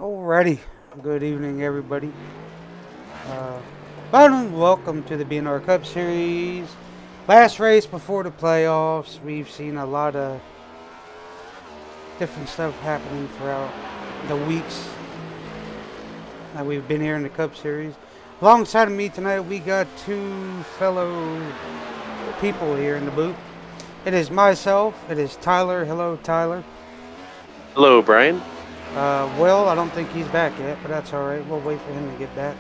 Alrighty, good evening everybody. Uh, welcome to the BNR Cup Series. Last race before the playoffs. We've seen a lot of different stuff happening throughout the weeks that we've been here in the Cup Series. Alongside of me tonight, we got two fellow people here in the booth. It is myself, it is Tyler. Hello, Tyler. Hello, Brian. Will, I don't think he's back yet, but that's alright. We'll wait for him to get back.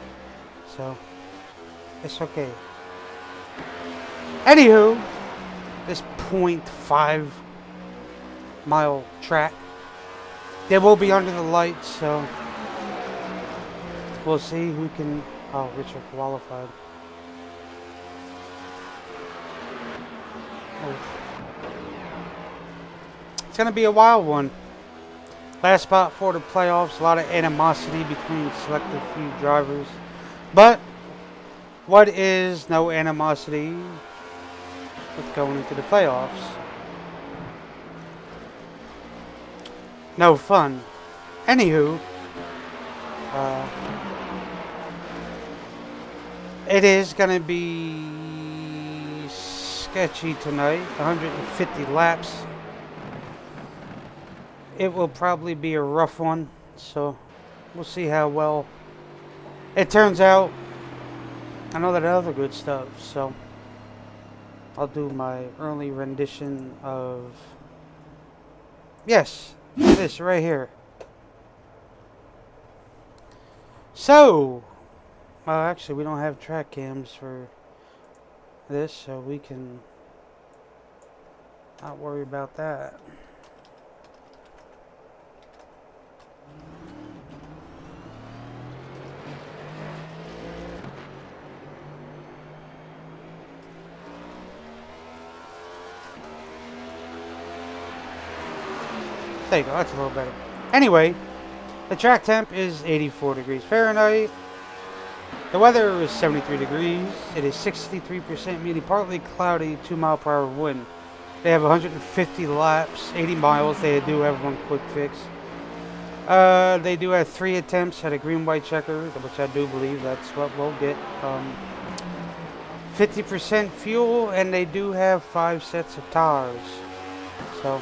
So, it's okay. Anywho, this .5 mile track, they will be under the lights, so we'll see who can. Oh, Richard qualified. Oh. It's gonna be a wild one. Last spot for the playoffs. A lot of animosity between selected few drivers, but what is no animosity with going into the playoffs? No fun. Anywho, it is going to be sketchy tonight. 150 laps. It will probably be a rough one, so we'll see how well it turns out. I know that other good stuff, so I'll do my early rendition of, yes, this right here. So, actually we don't have track cams for this, so we can not worry about that. There you go, that's a little better. Anyway, the track temp is 84 degrees Fahrenheit. The weather is 73 degrees. It is 63% meaning partly cloudy, 2-mile-per-hour wind. They have 150 laps, 80 miles. They do have one quick fix. They do have 3 attempts at a green-white checker, which I do believe that's what we'll get. 50% fuel, and they do have 5 sets of tires. So,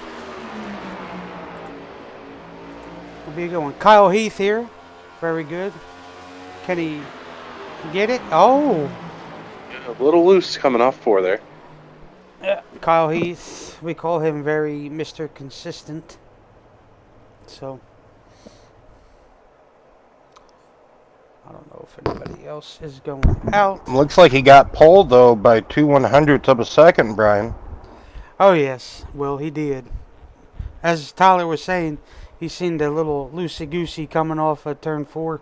will be a good one. Kyle Heath here. Very good. Can he get it? Oh! A little loose coming off 4 there. Yeah, Kyle Heath. We call him very Mr. Consistent. So, I don't know if anybody else is going out. Looks like he got pulled, though, by 2/100ths of a second, Brian. Oh, yes. Well, he did. As Tyler was saying, he seemed a little loosey-goosey coming off of turn 4.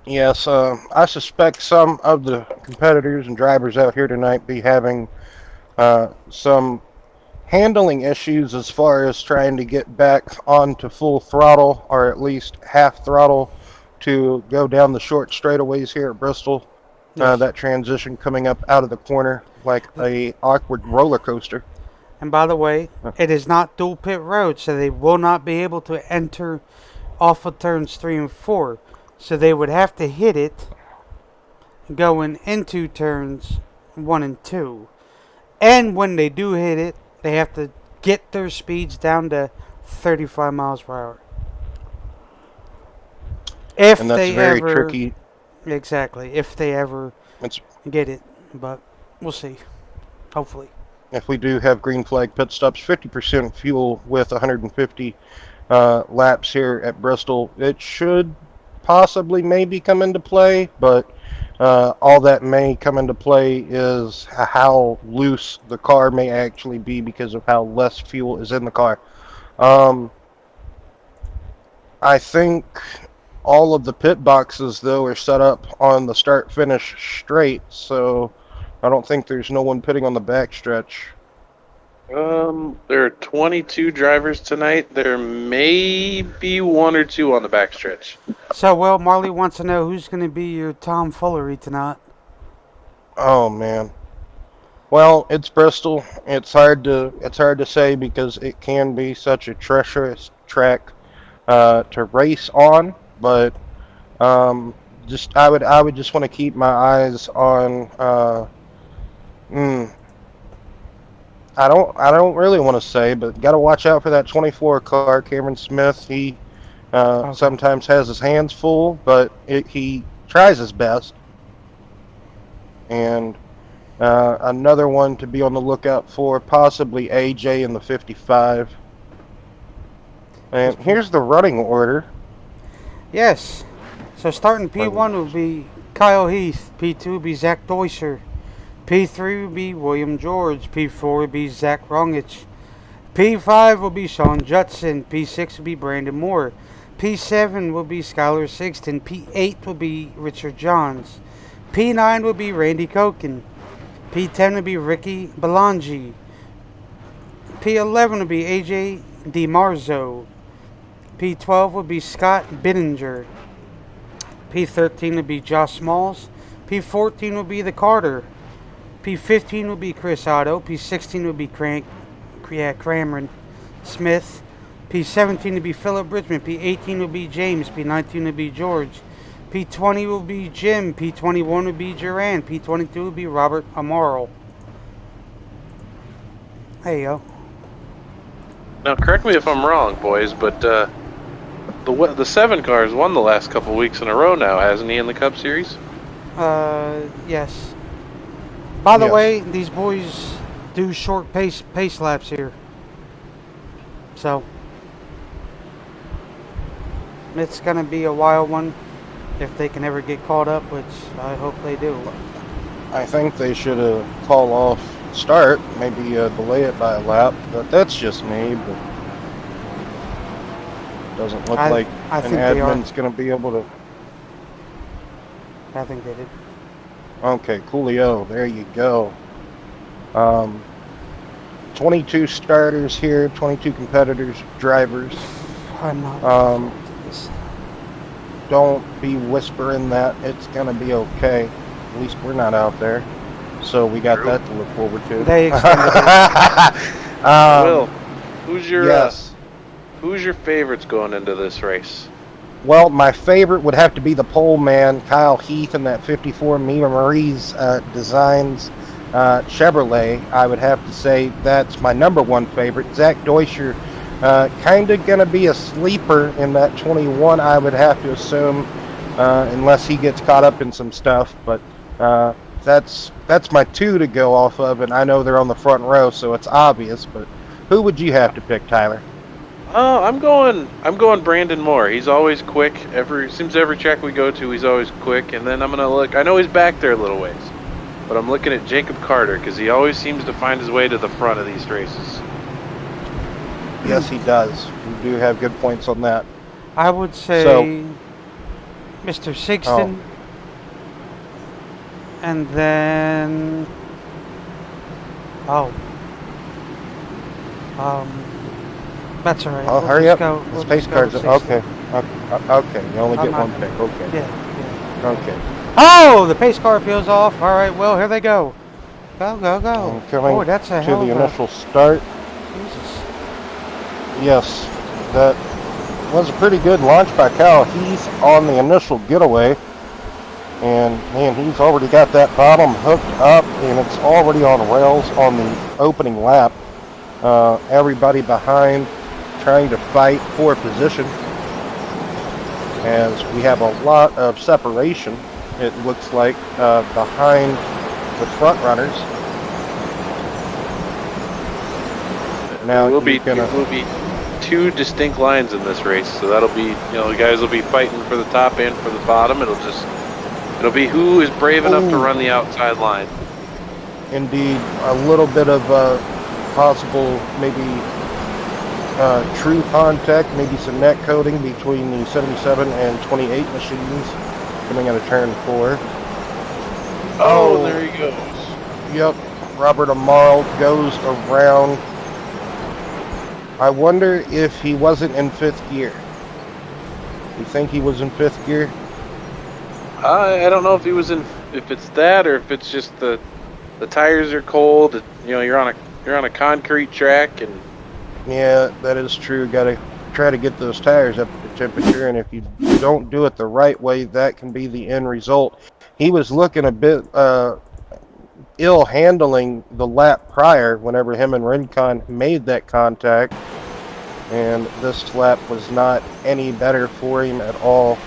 Yes, I suspect some of the competitors and drivers out here tonight be having some handling issues as far as trying to get back onto full throttle, or at least half throttle, to go down the short straightaways here at Bristol. Yes. That transition coming up out of the corner like a awkward roller coaster. And by the way, it is not dual pit road, so they will not be able to enter off of turns 3 and 4. So they would have to hit it going into turns 1 and 2. And when they do hit it, they have to get their speeds down to 35 miles per hour. If And that's they very ever, tricky. exactly, if they ever get it. But we'll see. Hopefully. If we do have green flag pit stops, 50% fuel with 150 laps here at Bristol, it should possibly maybe come into play, but all that may come into play is how loose the car may actually be because of how less fuel is in the car. I think all of the pit boxes, though, are set up on the start-finish straight, so I don't think there's no one pitting on the backstretch. There are 22 drivers tonight. There may be 1 or 2 on the backstretch. So, well, Marley wants to know who's going to be your tomfoolery tonight. Oh man. Well, it's Bristol. It's hard to say because it can be such a treacherous track. to race on, but just I would just want to keep my eyes on. I don't really want to say, but got to watch out for that 24 car, Cameron Smith. He Okay. sometimes has his hands full, but he tries his best. And another one to be on the lookout for, possibly AJ in the 55. And here's the running order. Yes. So starting P1 will be Kyle Heath. P2 will be Zach Deuscher. P3 will be William George. P4 will be Zach Rongich. P5 will be Sean Judson. P6 will be Brandon Moore. P7 will be Skylar Sixton. P8 will be Richard Johns. P9 will be Randy Koken. P10 will be Ricky Belangi. P11 will be AJ DiMarzo. P12 will be Scott Bittinger. P13 will be Josh Smalls. P14 will be the Carter. P15 will be Chris Otto. P16 will be Cameron Smith. P17 will be Philip Bridgman. P18 will be James. P19 will be George. P20 will be Jim. P21 will be Duran. P22 will be Robert Amaro. There you go. Now, correct me if I'm wrong, boys, but the 7 cars won the last couple weeks in a row now, hasn't he, in the Cup Series? Yes. By the Yes. way, these boys do short pace laps here. So, it's going to be a wild one if they can ever get caught up, which I hope they do. I think they should have called off start, maybe delay it by a lap, but that's just me. But doesn't look like I an think they are. admin's going to be able to. I think they did. Okay, coolio, there you go. 22 starters here, 22 competitors, drivers. I'm not. Don't be whispering that it's gonna be okay. At least we're not out there, so we got that to look forward to. They extended it. Will, who's your yes. who's your favorites going into this race? Well, my favorite would have to be the pole man, Kyle Heath, in that 54 Mima Marie's Designs Chevrolet. I would have to say that's my number one favorite. Zach Deuscher, kind of going to be a sleeper in that 21, I would have to assume, unless he gets caught up in some stuff. But that's my 2 to go off of, and I know they're on the front row, so it's obvious. But who would you have to pick, Tyler? Oh, I'm going Brandon Moore. He's always quick. Seems every track we go to, he's always quick. And then I'm gonna look. I know he's back there a little ways, but I'm looking at Jacob Carter because he always seems to find his way to the front of these races. Yes, he does. You do have good points on that. I would say So- Mr. Sixton. And then that's all right. Oh, We'll hurry just up. we'll Space just go cards. with Okay. 16. Okay. You only I'm get not- one pick. Okay. Yeah. Okay. Oh, the pace car peels off. All right, well, here they go. Go. Coming Oh, that's a to hell the of a... initial start. Jesus. Yes, that was a pretty good launch by Kyle Heath on the initial getaway. And man, he's already got that bottom hooked up, and it's already on rails on the opening lap. Everybody behind trying to fight for position, as we have a lot of separation, it looks like, behind the front runners. Now It will be you're gonna- 2 distinct lines in this race, so that'll be, the guys will be fighting for the top and for the bottom. It'll be who is brave enough to run the outside line. Indeed, a little bit of possible, maybe true contact, maybe some net coating between the 77 and 28 machines coming out of turn 4. Oh, there he goes. Yep, Robert Amaro goes around. I wonder if he wasn't in 5th gear. You think he was in 5th gear? I don't know if it's that or if it's just the tires are cold. You're on a concrete track, and Yeah, that is true. Got to try to get those tires up to temperature, and if you don't do it the right way, that can be the end result. He was looking a bit ill handling the lap prior whenever him and Rincon made that contact, and this lap was not any better for him at all.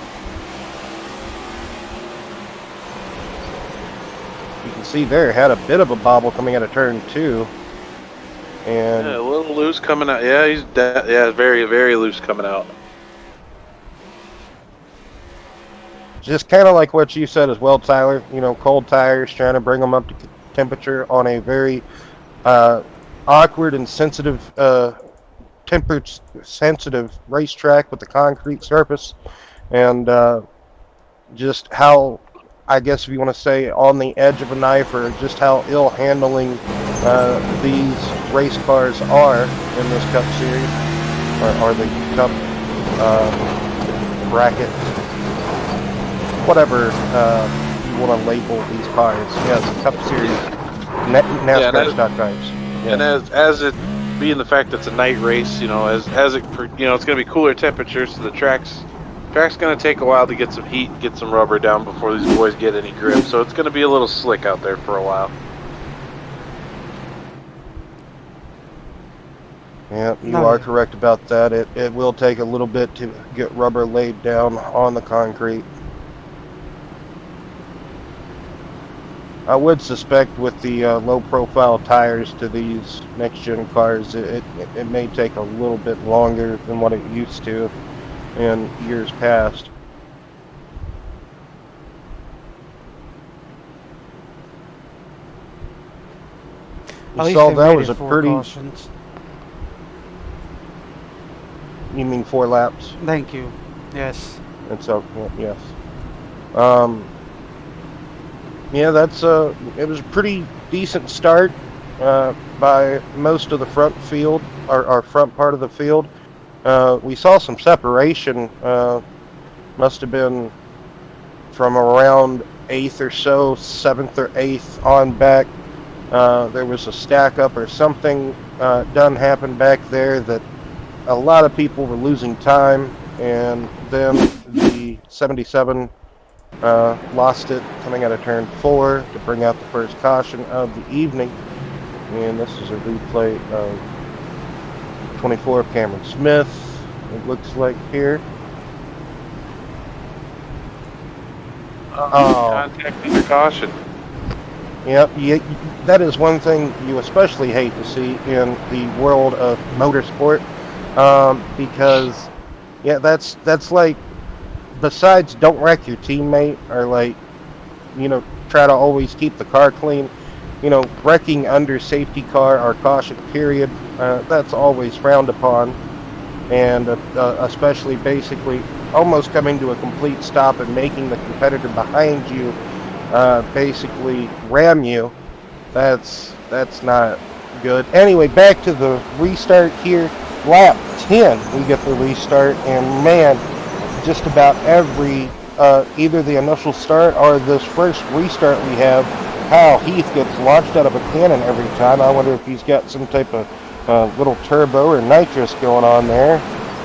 You can see there, had a bit of a bobble coming out of turn 2. And yeah, a little loose coming out. Yeah, yeah, very, very loose coming out. just kind of like what you said as well, Tyler. You know, cold tires, trying to bring them up to temperature on a very awkward and sensitive, temperature-sensitive racetrack with the concrete surface, and just how, I guess if you want to say, on the edge of a knife, or just how ill handling these race cars are in this Cup Series, or the Cup bracket, whatever you want to label these cars. Yes, Cup Series, NASCAR stock cars. Yeah. And as it being the fact that it's a night race, you know, as it, you know, it's going to be cooler temperatures, so the track's going to take a while to get some heat, get some rubber down before these boys get any grip. So it's going to be a little slick out there for a while. Yeah, you are correct about that. It will take a little bit to get rubber laid down on the concrete. I would suspect with the low-profile tires to these next-gen cars, it may take a little bit longer than what it used to in years past. You saw that was a pretty... Cautions. You mean 4 laps? Thank you. Yes. It's okay. Yes. Yeah, it was a pretty decent start by most of the front field, our front part of the field. We saw some separation, must have been from around 8th or so, 7th or 8th on back. There was a stack up or something done happen back there that a lot of people were losing time, and then the 77 lost it coming out of turn 4 to bring out the first caution of the evening. And this is a replay of 24 of Cameron Smith, it looks like here. Contact under caution. Yep, that is one thing you especially hate to see in the world of motorsport, because, yeah, that's like, besides don't wreck your teammate, or like, you know, try to always keep the car clean, you know, wrecking under safety car or caution period, that's always frowned upon, and especially basically almost coming to a complete stop and making the competitor behind you basically ram you. That's not good. Anyway, back to the restart here. Lap 10 we get the restart, and man, just about every either the initial start or this first restart we have, how Heath gets launched out of a cannon every time. I wonder if he's got some type of little turbo or nitrous going on there,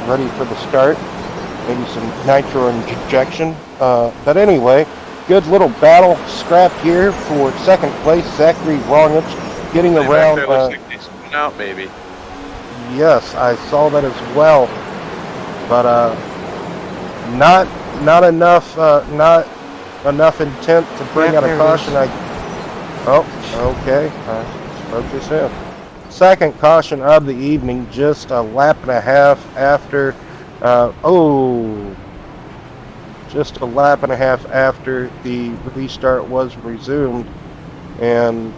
ready for the start. Maybe some nitro injection. But anyway, good little battle scrap here for second place. Zachary Ronich getting around. Looks like he's coming out, maybe. Yes, I saw that as well. But not enough intent to bring out a caution. Okay. Focus in. Second caution of the evening, just a lap and a half after. Just a lap and a half after the restart was resumed, and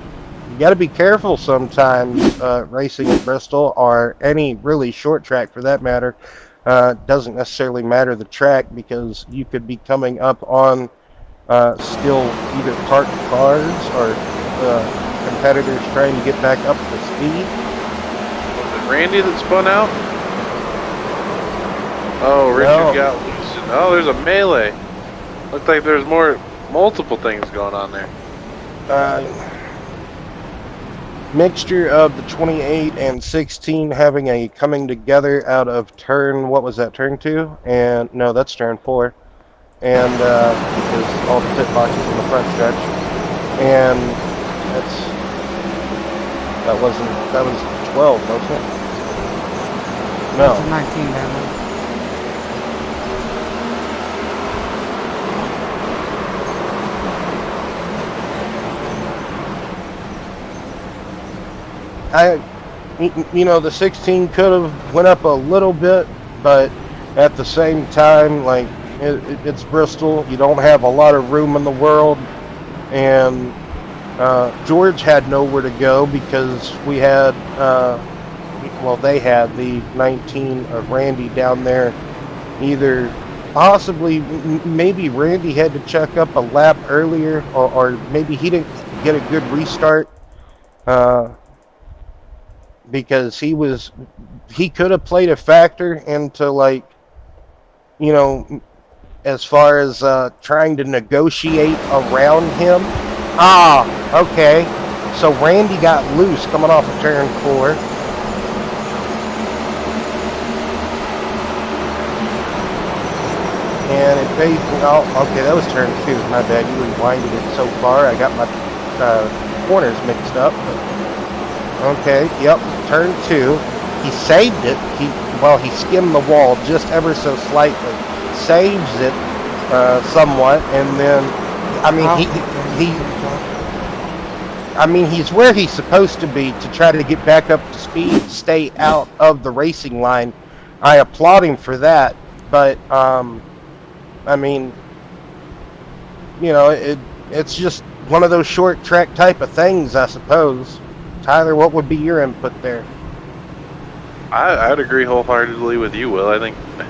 you got to be careful sometimes racing at Bristol, or any really short track for that matter. Doesn't necessarily matter the track, because you could be coming up on still either parked cars or competitors trying to get back up to speed. Was it Randy that spun out? Oh, Richard got loose. Oh, there's a melee. Looked like there's multiple things going on there. mixture of the 28 and 16 having a coming together out of turn, what was that, turn 2? And no, that's turn 4. And because all the pit boxes in the front stretch. And that was 12, wasn't it? No. That's a 19 down there. The 16 could have went up a little bit, but at the same time, like, it's Bristol. You don't have a lot of room in the world, and George had nowhere to go because we had, they had the 19 of Randy down there. Either possibly, maybe Randy had to check up a lap earlier, or maybe he didn't get a good restart. Because he could have played a factor into, like, as far as trying to negotiate around him. Okay. So Randy got loose coming off of turn 4. And it basically, okay, that was turn 2. My bad, you rewinded it so far. I got my corners mixed up. Okay, yep, turn 2. He saved it. He skimmed the wall just ever so slightly. Saves it somewhat, and then, he's where he's supposed to be to try to get back up to speed, stay out of the racing line. I applaud him for that, but, it's just one of those short track type of things, I suppose. Tyler, what would be your input there? I'd agree wholeheartedly with you, Will. I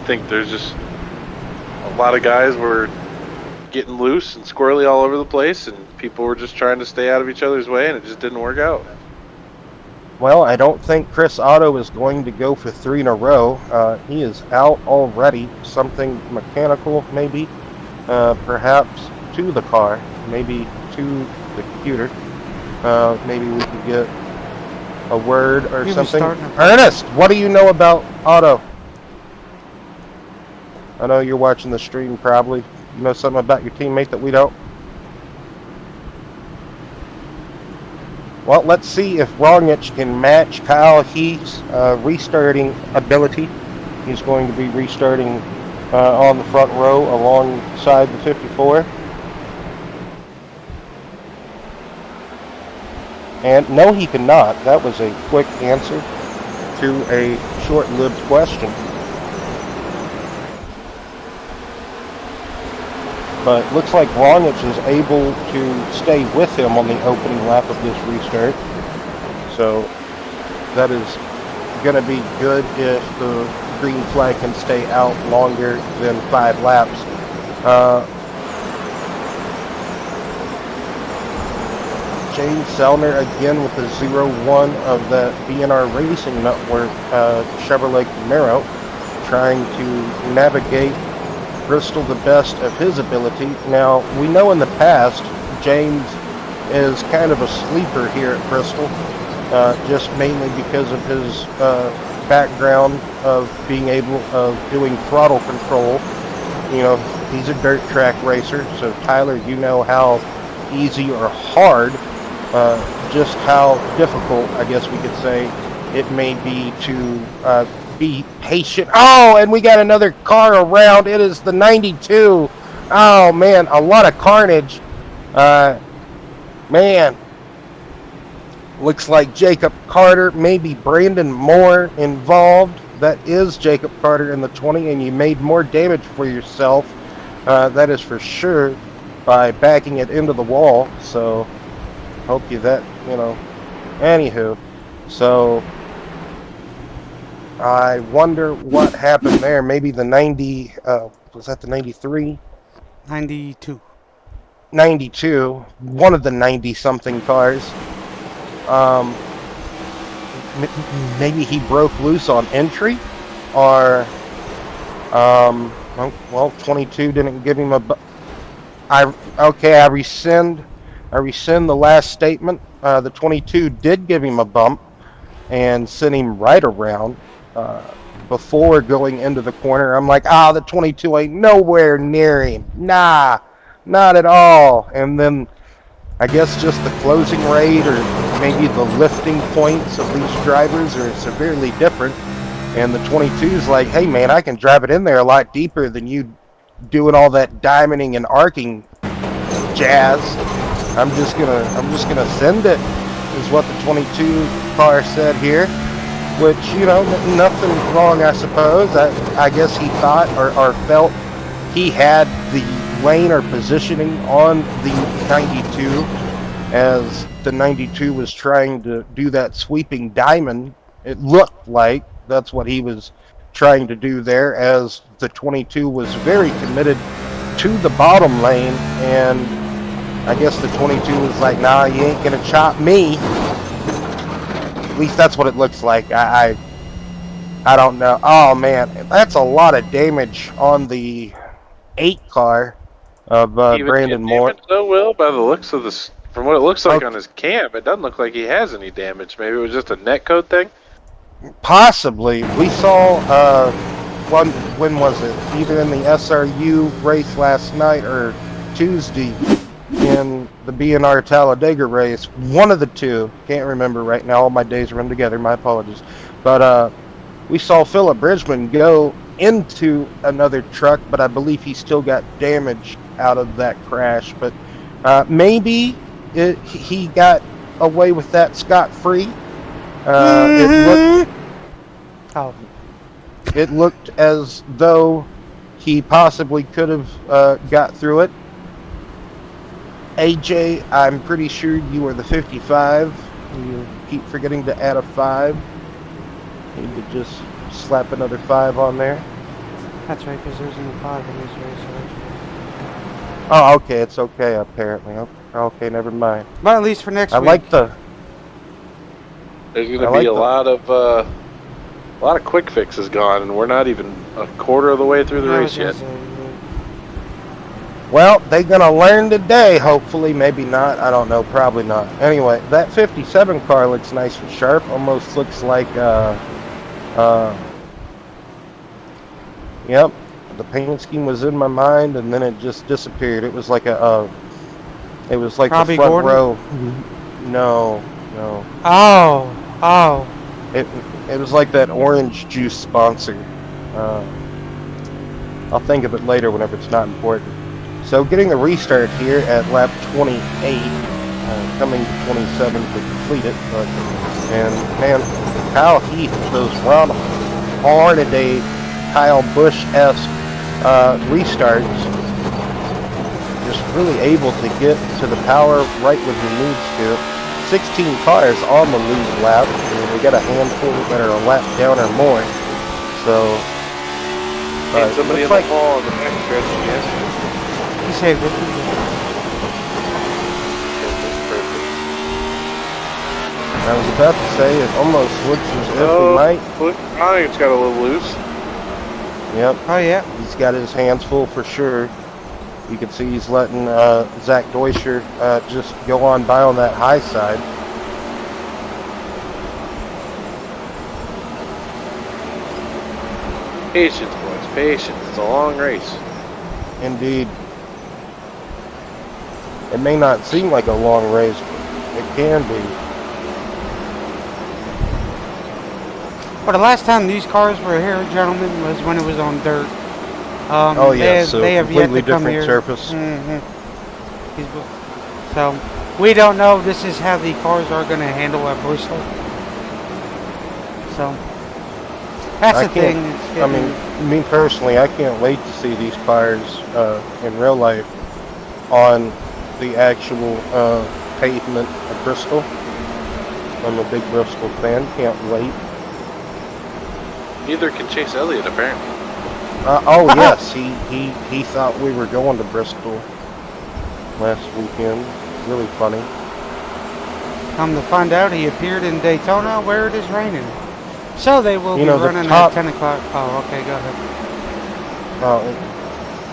think there's just a lot of guys were getting loose and squirrely all over the place, and people were just trying to stay out of each other's way, and it just didn't work out. Well, I don't think Chris Otto is going to go for 3 in a row. He is out already. Something mechanical, maybe. Perhaps to the car. Maybe to the computer. Maybe we could get a word or something. Ernest, what do you know about Otto? I know you're watching the stream, probably. You know something about your teammate that we don't? Well, let's see if Rognich can match Kyle Heath's restarting ability. He's going to be restarting on the front row alongside the 54. And no, he cannot. That was a quick answer to a short-lived question. But looks like Rognich is able to stay with him on the opening lap of this restart. So that is going to be good if the green flag can stay out longer than 5 laps. James Sellner again with the 0-1 of the BNR Racing Network Chevrolet Camaro, trying to navigate Bristol the best of his ability. Now, we know in the past, James is kind of a sleeper here at Bristol, just mainly because of his background of being able of doing throttle control. He's a dirt track racer, so Tyler, you know how easy or hard, just how difficult, I guess we could say, it may be to be patient. Oh, and we got another car around. It is the 92. Oh, man, a lot of carnage. Man, looks like Jacob Carter, maybe Brandon Moore involved. That is Jacob Carter in the 20, and you made more damage for yourself. That is for sure, by backing it into the wall. So, hope you that, anywho. So, I wonder what happened there. Maybe the 90, was that the 93? 92. 92. One of the 90-something cars. Maybe he broke loose on entry? Or, 22 didn't give him a... I rescind I rescind the last statement. The 22 did give him a bump and sent him right around before going into the corner. I'm like, the 22 ain't nowhere near him. Nah, not at all. And then I guess just the closing rate or maybe the lifting points of these drivers are severely different. And the 22's like, hey man, I can drive it in there a lot deeper than you doing all that diamonding and arcing jazz. I'm just gonna send it, is what the 22 car said here. Which, nothing wrong, I suppose. I guess he thought or felt he had the lane or positioning on the 92 as the 92 was trying to do that sweeping diamond. It looked like that's what he was trying to do there, as the 22 was very committed to the bottom lane, and I guess the 22 was like, nah, you ain't gonna chop me. At least that's what it looks like. I don't know. Oh man, that's a lot of damage on the 8 car of Brandon Moore. So well, by the looks of this, from what it looks like on his cam, it doesn't look like he has any damage. Maybe it was just a netcode thing. Possibly. We saw when was it? Either in the SRU race last night or Tuesday in the BNR Talladega race. One of the two. Can't remember right now. All my days run together. My apologies. But we saw Philip Bridgman go into another truck, but I believe he still got damage out of that crash. But maybe he got away with that scot-free. It looked as though he possibly could have got through it. AJ, I'm pretty sure you are the 55. You keep forgetting to add a 5. Need to just slap another 5 on there. That's right, because there's no 5 in this race. Oh, okay, it's okay apparently. Okay, never mind. But at least for next week. I like the... There's going to be a lot of quick fixes gone, and we're not even a quarter of the way through the race yet. Well, they're going to learn today, hopefully. Maybe not. I don't know. Probably not. Anyway, that 57 car looks nice and sharp. Almost looks like, yep, the paint scheme was in my mind, and then it just disappeared. It was like the front row. No. Oh. It was like that orange juice sponsor. I'll think of it later whenever it's not important. So getting a restart here at lap 28, coming to 27 to complete it. And man, Kyle Heath, those Ron Hornaday, Kyle Busch-esque restarts, just really able to get to the power right when he needs to. 16 cars on the lead lap, and we got a handful that are a lap down or more. So, somebody in the ball on the back stretch, yes. He saved it. I was about to say, it almost looks as if he might. I think it's got a little loose. Yep. Oh, yeah. He's got his hands full for sure. You can see he's letting Zach Deuscher just go on by on that high side. Patience, boys, patience. It's a long race. Indeed. It may not seem like a long race, but it can be. Well, the last time these cars were here, gentlemen, was when it was on dirt. Oh yeah, so they have yet completely to come different here. surface. So we don't know if this is how the cars are going to handle at Bristol. So that's the thing. I mean, me personally, I can't wait to see these cars in real life on the actual pavement of Bristol. I'm a big Bristol fan. Can't wait. Neither can Chase Elliott, apparently. Yes, he thought we were going to Bristol last weekend. Really funny. Come to find out, he appeared in Daytona where it is raining. So they will be running at 10 o'clock. Oh, okay, go ahead. Oh,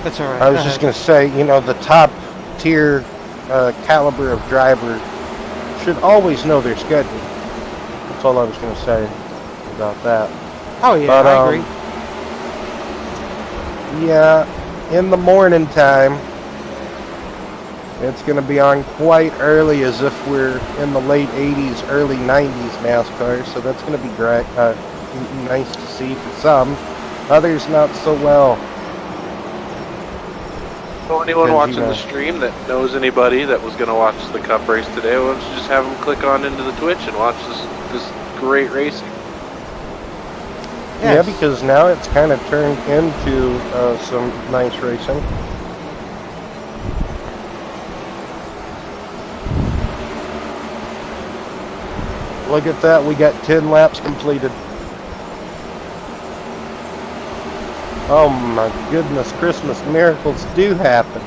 That's all right. I was just going to say, the top tier caliber of driver should always know their schedule. That's all I was going to say about that. Oh yeah, But, I agree. Yeah, in the morning time, it's going to be on quite early, as if we're in the late 80s, early 90s NASCAR. So that's going to be great, nice to see for some. Others not so well. So anyone Because, watching the stream that knows anybody that was going to watch the Cup race today, why don't you just have them click on into the Twitch and watch this great racing? Yeah, Yes. because now it's kind of turned into some nice racing. Look at that, we got 10 laps completed. Oh my goodness, Christmas miracles do happen.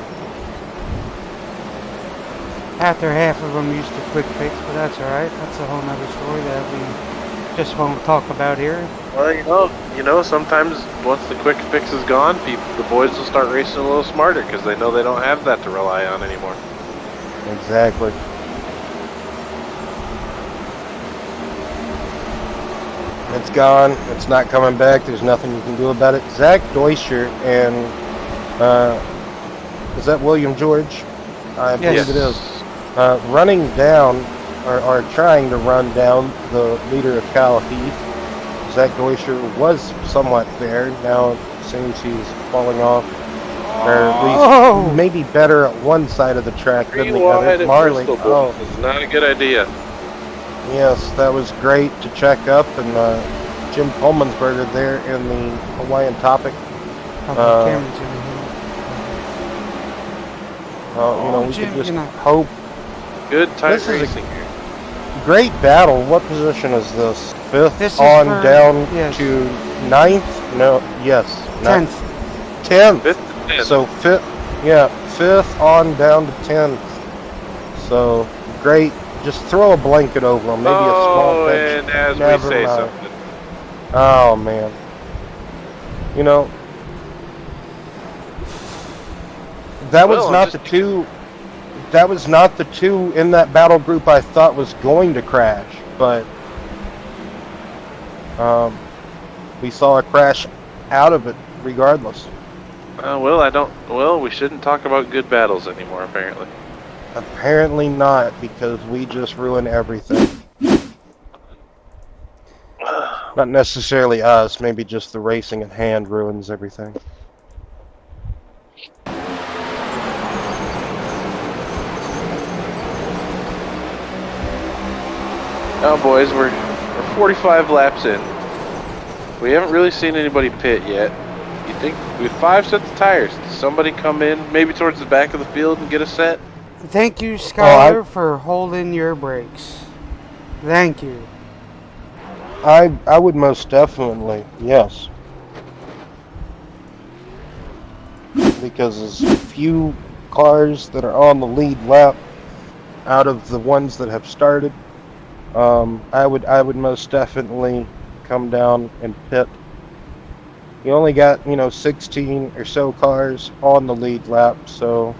After half of them used to quick fix, but that's alright. That's a whole nother story that we just won't talk about here. Well, you know, sometimes once the quick fix is gone, the boys will start racing a little smarter because they know they don't have that to rely on anymore. Exactly. It's gone. It's not coming back. There's nothing you can do about it. Zach Deutscher and is that William George? I believe it is. Running down, or trying to run down the leader of Cal Heath. Zach Deutscher was somewhat there. Now it seems he's falling off, or at least maybe better at one side of the track than the other. Marley. Oh, this is not a good idea. Yes, that was great to check up, and Jim Pullmansberger there in the Hawaiian Topic. We Jim, could just hope. Good tight This is racing here. Great battle. What position is this? Fifth This is on for- down yes. to ninth? No, yes. 10th. 10th. Fifth to 10th. So fifth on down to 10th. So great. Just throw a blanket over them. Maybe a small bench. And as Never we say mind. something. Oh man. You know, that was Well, not the two. That was not the two in that battle group I thought was going to crash, but we saw a crash out of it regardless. We shouldn't talk about good battles anymore, apparently. Apparently not, because we just ruin everything. Not necessarily us, maybe just the racing at hand ruins everything. Now, boys, we're 45 laps in. We haven't really seen anybody pit yet. You think we have 5 sets of tires? Does somebody come in, maybe towards the back of the field, and get a set? Thank you, Skylar, for holding your brakes. Thank you. I would most definitely, yes. Because there's few cars that are on the lead lap out of the ones that have started. I would most definitely come down and pit. You only got 16 or so cars on the lead lap, so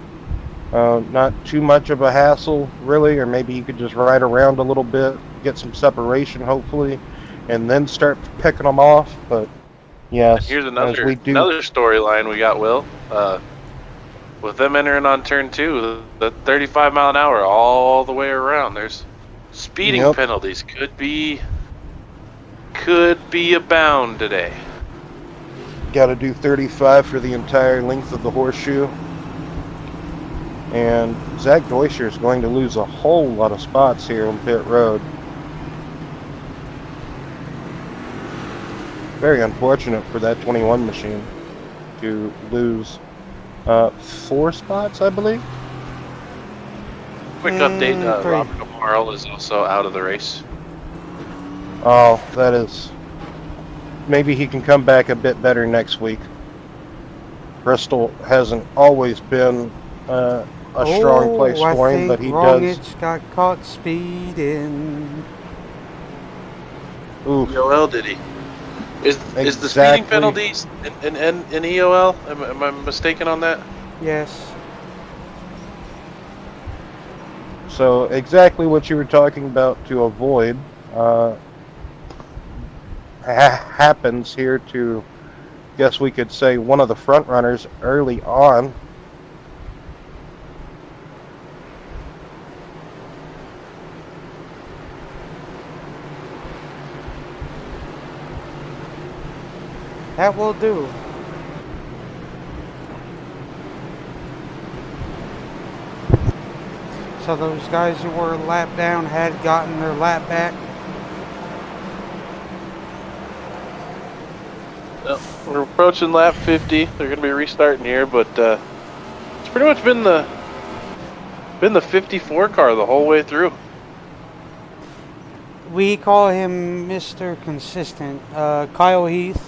not too much of a hassle really. Or maybe you could just ride around a little bit, get some separation hopefully, and then start picking them off. But yes, Here's as we do. another storyline we got, Will. With them entering on turn 2, the 35 mile an hour all the way around. There's speeding penalties could be abound today. Got to do 35 for the entire length of the horseshoe. And Zach Deutscher is going to lose a whole lot of spots here on pit road. Very unfortunate for that 21 machine to lose 4 spots, I believe. Quick update, 3. Robert O'Marl is also out of the race. Oh, that is... Maybe he can come back a bit better next week. Bristol hasn't always been a strong place for him, but he does. Rongich got caught speeding. Oof. EOL, did he? Is the speeding penalties in EOL? Am I mistaken on that? Yes. So exactly what you were talking about to avoid happens here to, guess we could say, one of the front runners early on. That will do. So those guys who were a lap down had gotten their lap back. Well, we're approaching lap 50. They're going to be restarting here, but it's pretty much been the 54 car the whole way through. We call him Mr. Consistent, Kyle Heath.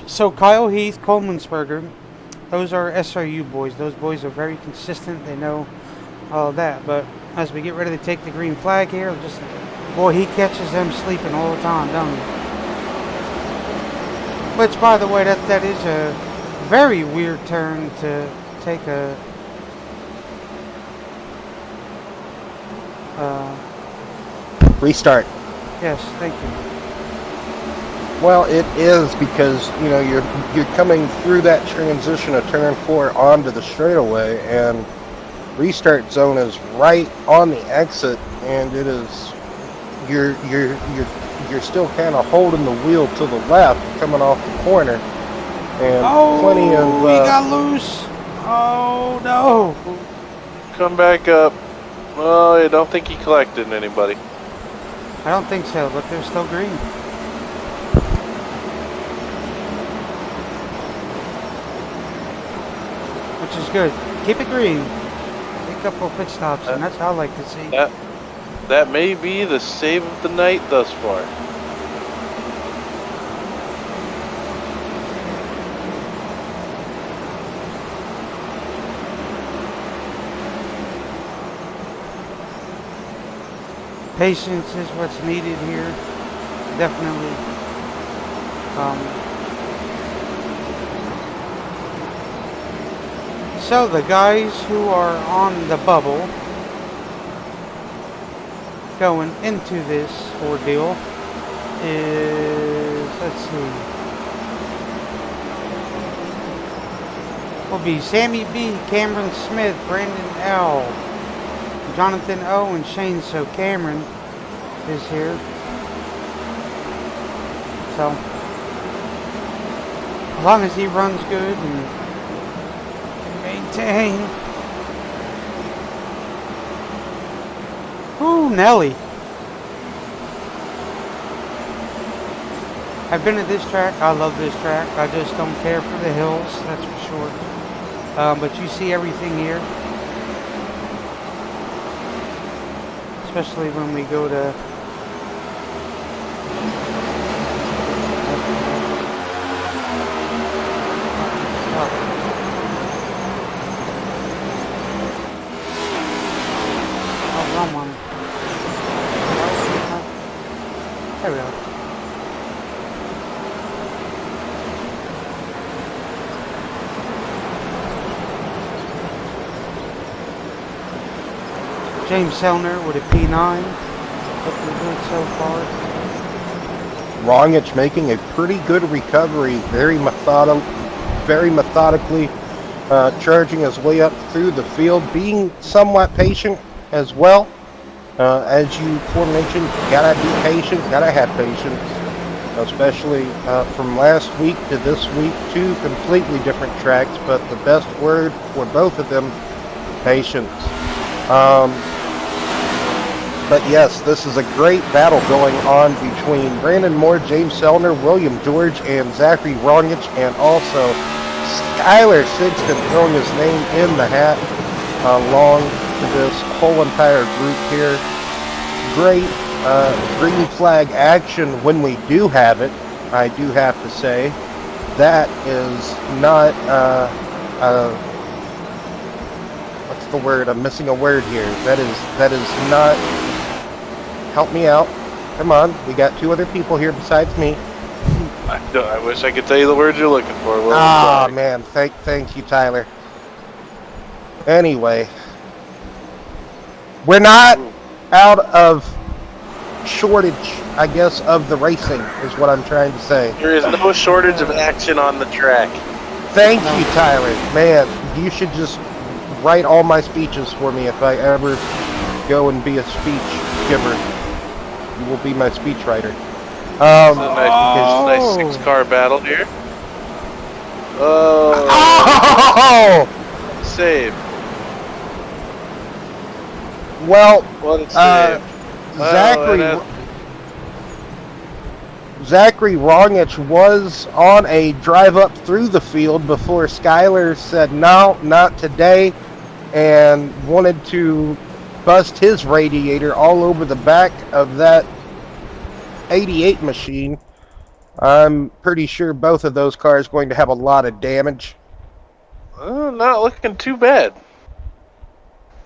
So Kyle Heath, Coleman'sberger, those are SRU boys. Those boys are very consistent. They know all that. But as we get ready to take the green flag here, boy, he catches them sleeping all the time, don't he? Which, by the way, that is a very weird turn to take a Restart. yes, thank you. Well, it is because you're coming through that transition of turn 4 onto the straightaway, and restart zone is right on the exit, and it is you're still kind of holding the wheel to the left, coming off the corner, and plenty of. He got loose. Oh no! Come back up. Well, I don't think he collected anybody. I don't think so, but they're still green. Which is good. Keep it green. Make a couple pit stops, and that's how I like to see. That may be the save of the night thus far. Patience is what's needed here. Definitely. So the guys who are on the bubble going into this ordeal is, let's see, will be Sammy B, Cameron Smith, Brandon L, Jonathan O, and Shane. So Cameron is here. So as long as he runs good and can maintain. Ooh, Nelly. I've been at this track. I love this track. I just don't care for the hills, that's for sure. But you see everything here. Especially when we go to wrong one. There we go. James Selner with a P9. Looking good so far. Rongich making a pretty good recovery, very methodically charging his way up through the field, being somewhat patient as well. As you mentioned, gotta be patient, gotta have patience, especially from last week to this week, 2 completely different tracks, but the best word for both of them, patience. But yes, this is a great battle going on between Brandon Moore, James Selner, William George, and Zachary Rongich, and also Skylar Sigston throwing his name in the hat along to this whole entire group here. Great green flag action when we do have it, I do have to say. That is not, what's the word? I'm missing a word here. That is not, help me out. Come on, we got 2 other people here besides me. I wish I could tell you the words you're looking for. Well, Ah, man, thank you, Tyler. Anyway, We're not out of shortage, I guess, of the racing is what I'm trying to say. There is no shortage of action on the track. Thank you, Tyler. Man, you should just write all my speeches for me if I ever go and be a speech giver. You will be my speechwriter. It's a nice 6-car battle here. Oh! Save. Well, What a save. Zachary Rongich was on a drive up through the field before Skyler said no, not today, and wanted to bust his radiator all over the back of that 88 machine. I'm pretty sure both of those cars are going to have a lot of damage. Not looking too bad.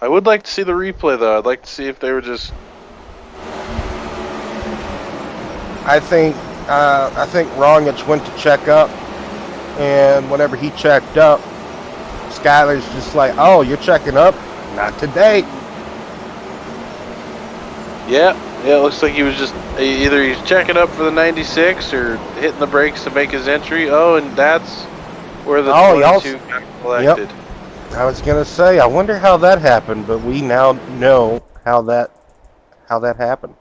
I would like to see the replay, though. I'd like to see if they were just... I think Rongich went to check up, and whenever he checked up, Skyler's just like, "Oh, you're checking up? Not today." Yeah, it looks like he was just either he's checking up for the 96 or hitting the brakes to make his entry. Oh, and that's where the 22 got collected. Yep. I was gonna say, I wonder how that happened, but we now know how that happened.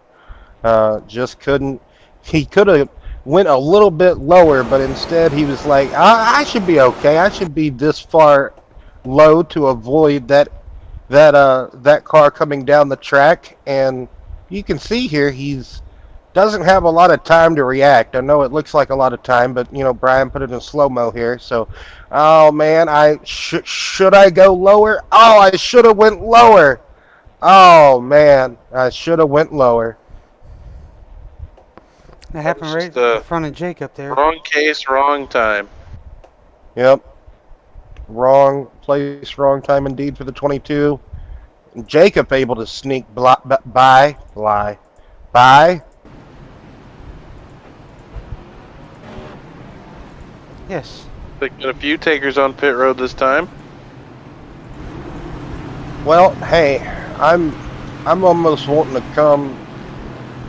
Just couldn't. He could have went a little bit lower, but instead he was like, I should be okay. I should be this far low to avoid that car coming down the track. And you can see here doesn't have a lot of time to react. I know it looks like a lot of time, but Brian put it in slow-mo here. So, oh man, should I go lower? Oh, I should have went lower. Oh man, I should have went lower. That happened right in front of Jake up there. Wrong case, wrong time. Yep. Wrong place, wrong time indeed for the 22. Jacob able to sneak by. Yes. Got a few takers on pit road this time. Well, hey, I'm almost wanting to come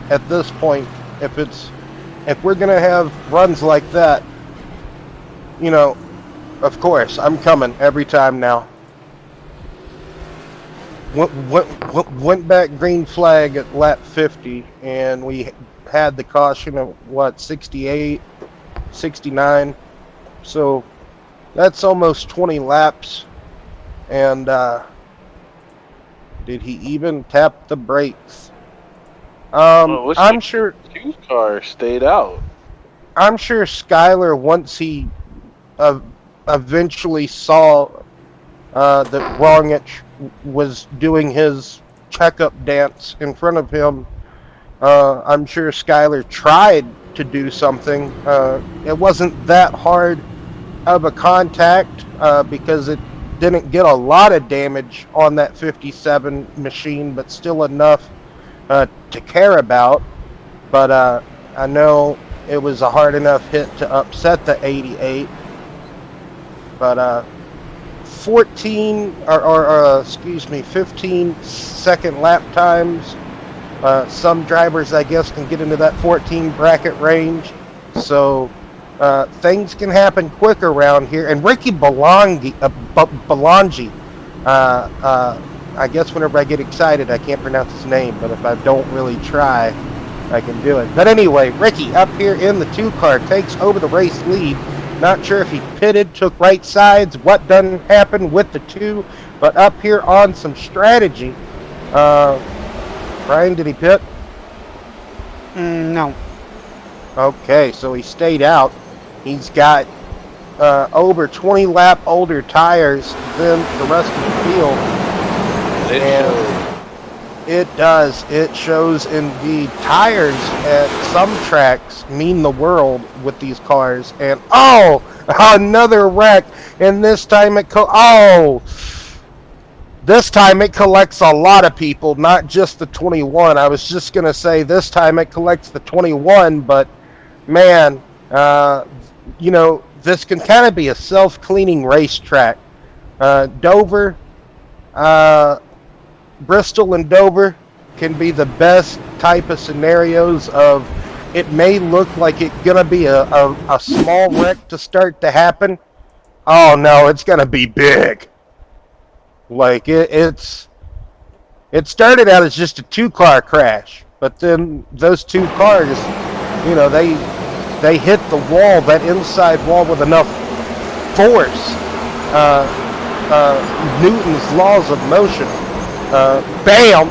at this point. If we're gonna have runs like that, of course I'm coming every time now. Went back green flag at lap 50, and we had the caution of 68, 69. So that's almost 20 laps. And did he even tap the brakes? I'm sure 2 car stayed out. I'm sure Skyler, once he eventually saw that Rongich was doing his checkup dance in front of him, I'm sure Skyler tried to do something. It wasn't that hard of a contact because it didn't get a lot of damage on that 57 machine, but still enough to care about. But I know it was a hard enough hit to upset the 88. But 15 second lap times. Some drivers, I guess, can get into that 14 bracket range. So things can happen quick around here. And Ricky Belangi, I guess whenever I get excited, I can't pronounce his name, but if I don't really try, I can do it. But anyway, Ricky up here in the 2 car takes over the race lead. Not sure if he pitted, took right sides, what done happened with the 2, but up here on some strategy. Brian, did he pit? No. Okay, so he stayed out. He's got over 20 lap older tires than the rest of the field. It does. It shows indeed. Tires at some tracks mean the world with these cars. And another wreck. And this time this time it collects a lot of people, not just the 21. I was just gonna say this time it collects the 21, but man, this can kind of be a self-cleaning racetrack. Dover. Bristol and Dover can be the best type of scenarios of it may look like it's going to be a small wreck to start to happen. Oh no, it's going to be big. Like it started out as just a 2-car crash, but then those 2 cars, you know, they hit the wall, that inside wall, with enough force. Newton's laws of motion. Bam!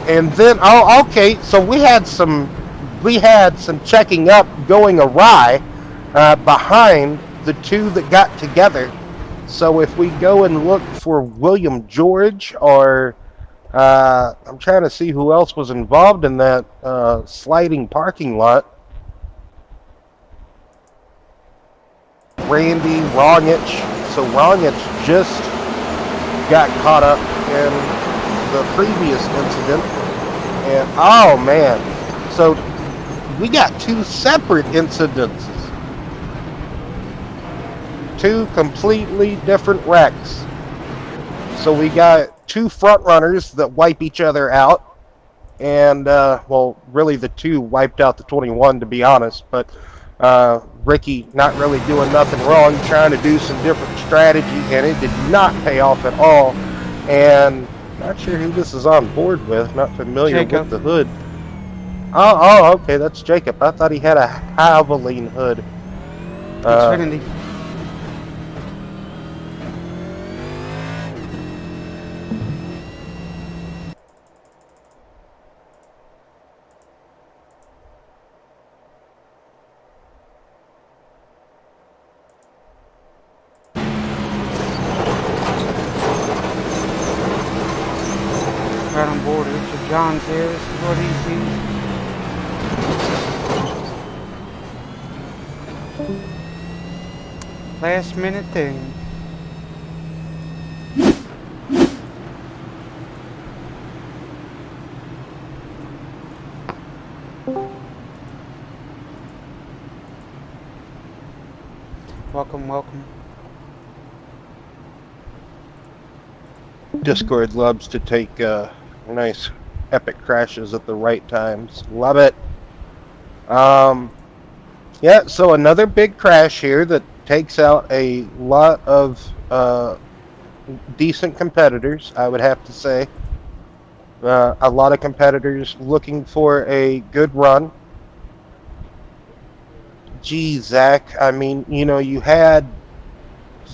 And then, oh, okay. So we had some checking up going awry behind the 2 that got together. So if we go and look for William George, or I'm trying to see who else was involved in that sliding parking lot. Randy Rongich. So Rongich just got caught up in the previous incident. And oh man, so we got 2 separate incidences. 2 completely different wrecks. So we got 2 front runners that wipe each other out. And, well, really the 2 wiped out the 21, to be honest. But Ricky not really doing nothing wrong, trying to do some different strategy, and it did not pay off at all. And not sure who this is on board with, not familiar Jacob. with the hood. Oh, okay, that's Jacob. I thought he had a Havoline hood. Xfinity. Right on board. Richard Johns here. This is what he sees. Last minute thing. Welcome, welcome. Discord loves to take nice epic crashes at the right times. Love it. Yeah, so another big crash here that takes out a lot of decent competitors, I would have to say. A lot of competitors looking for a good run. Gee, Zach, I mean, you know, you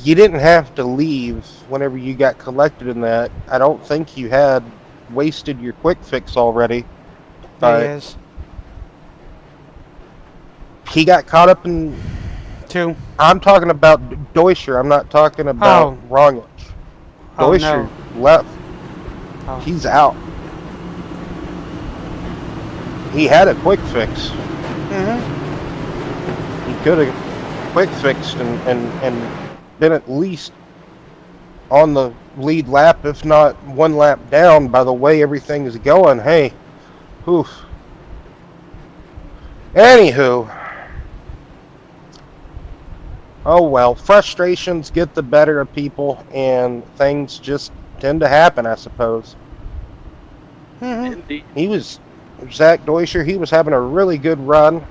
didn't have to leave whenever you got collected in that. I don't think you had wasted your quick fix already. Yes. He got caught up in 2. I'm talking about Deutscher. I'm not talking about Rongich. Oh, Deutscher no. left. Oh. He's out. He had a quick fix. Mm-hmm. He could have quick fixed and been at least on the lead lap, if not 1 lap down, by the way everything is going. Hey, oof. Anywho. Oh well, frustrations get the better of people, and things just tend to happen, I suppose. Mm-hmm. Indeed. Zach Deutscher, he was having a really good run.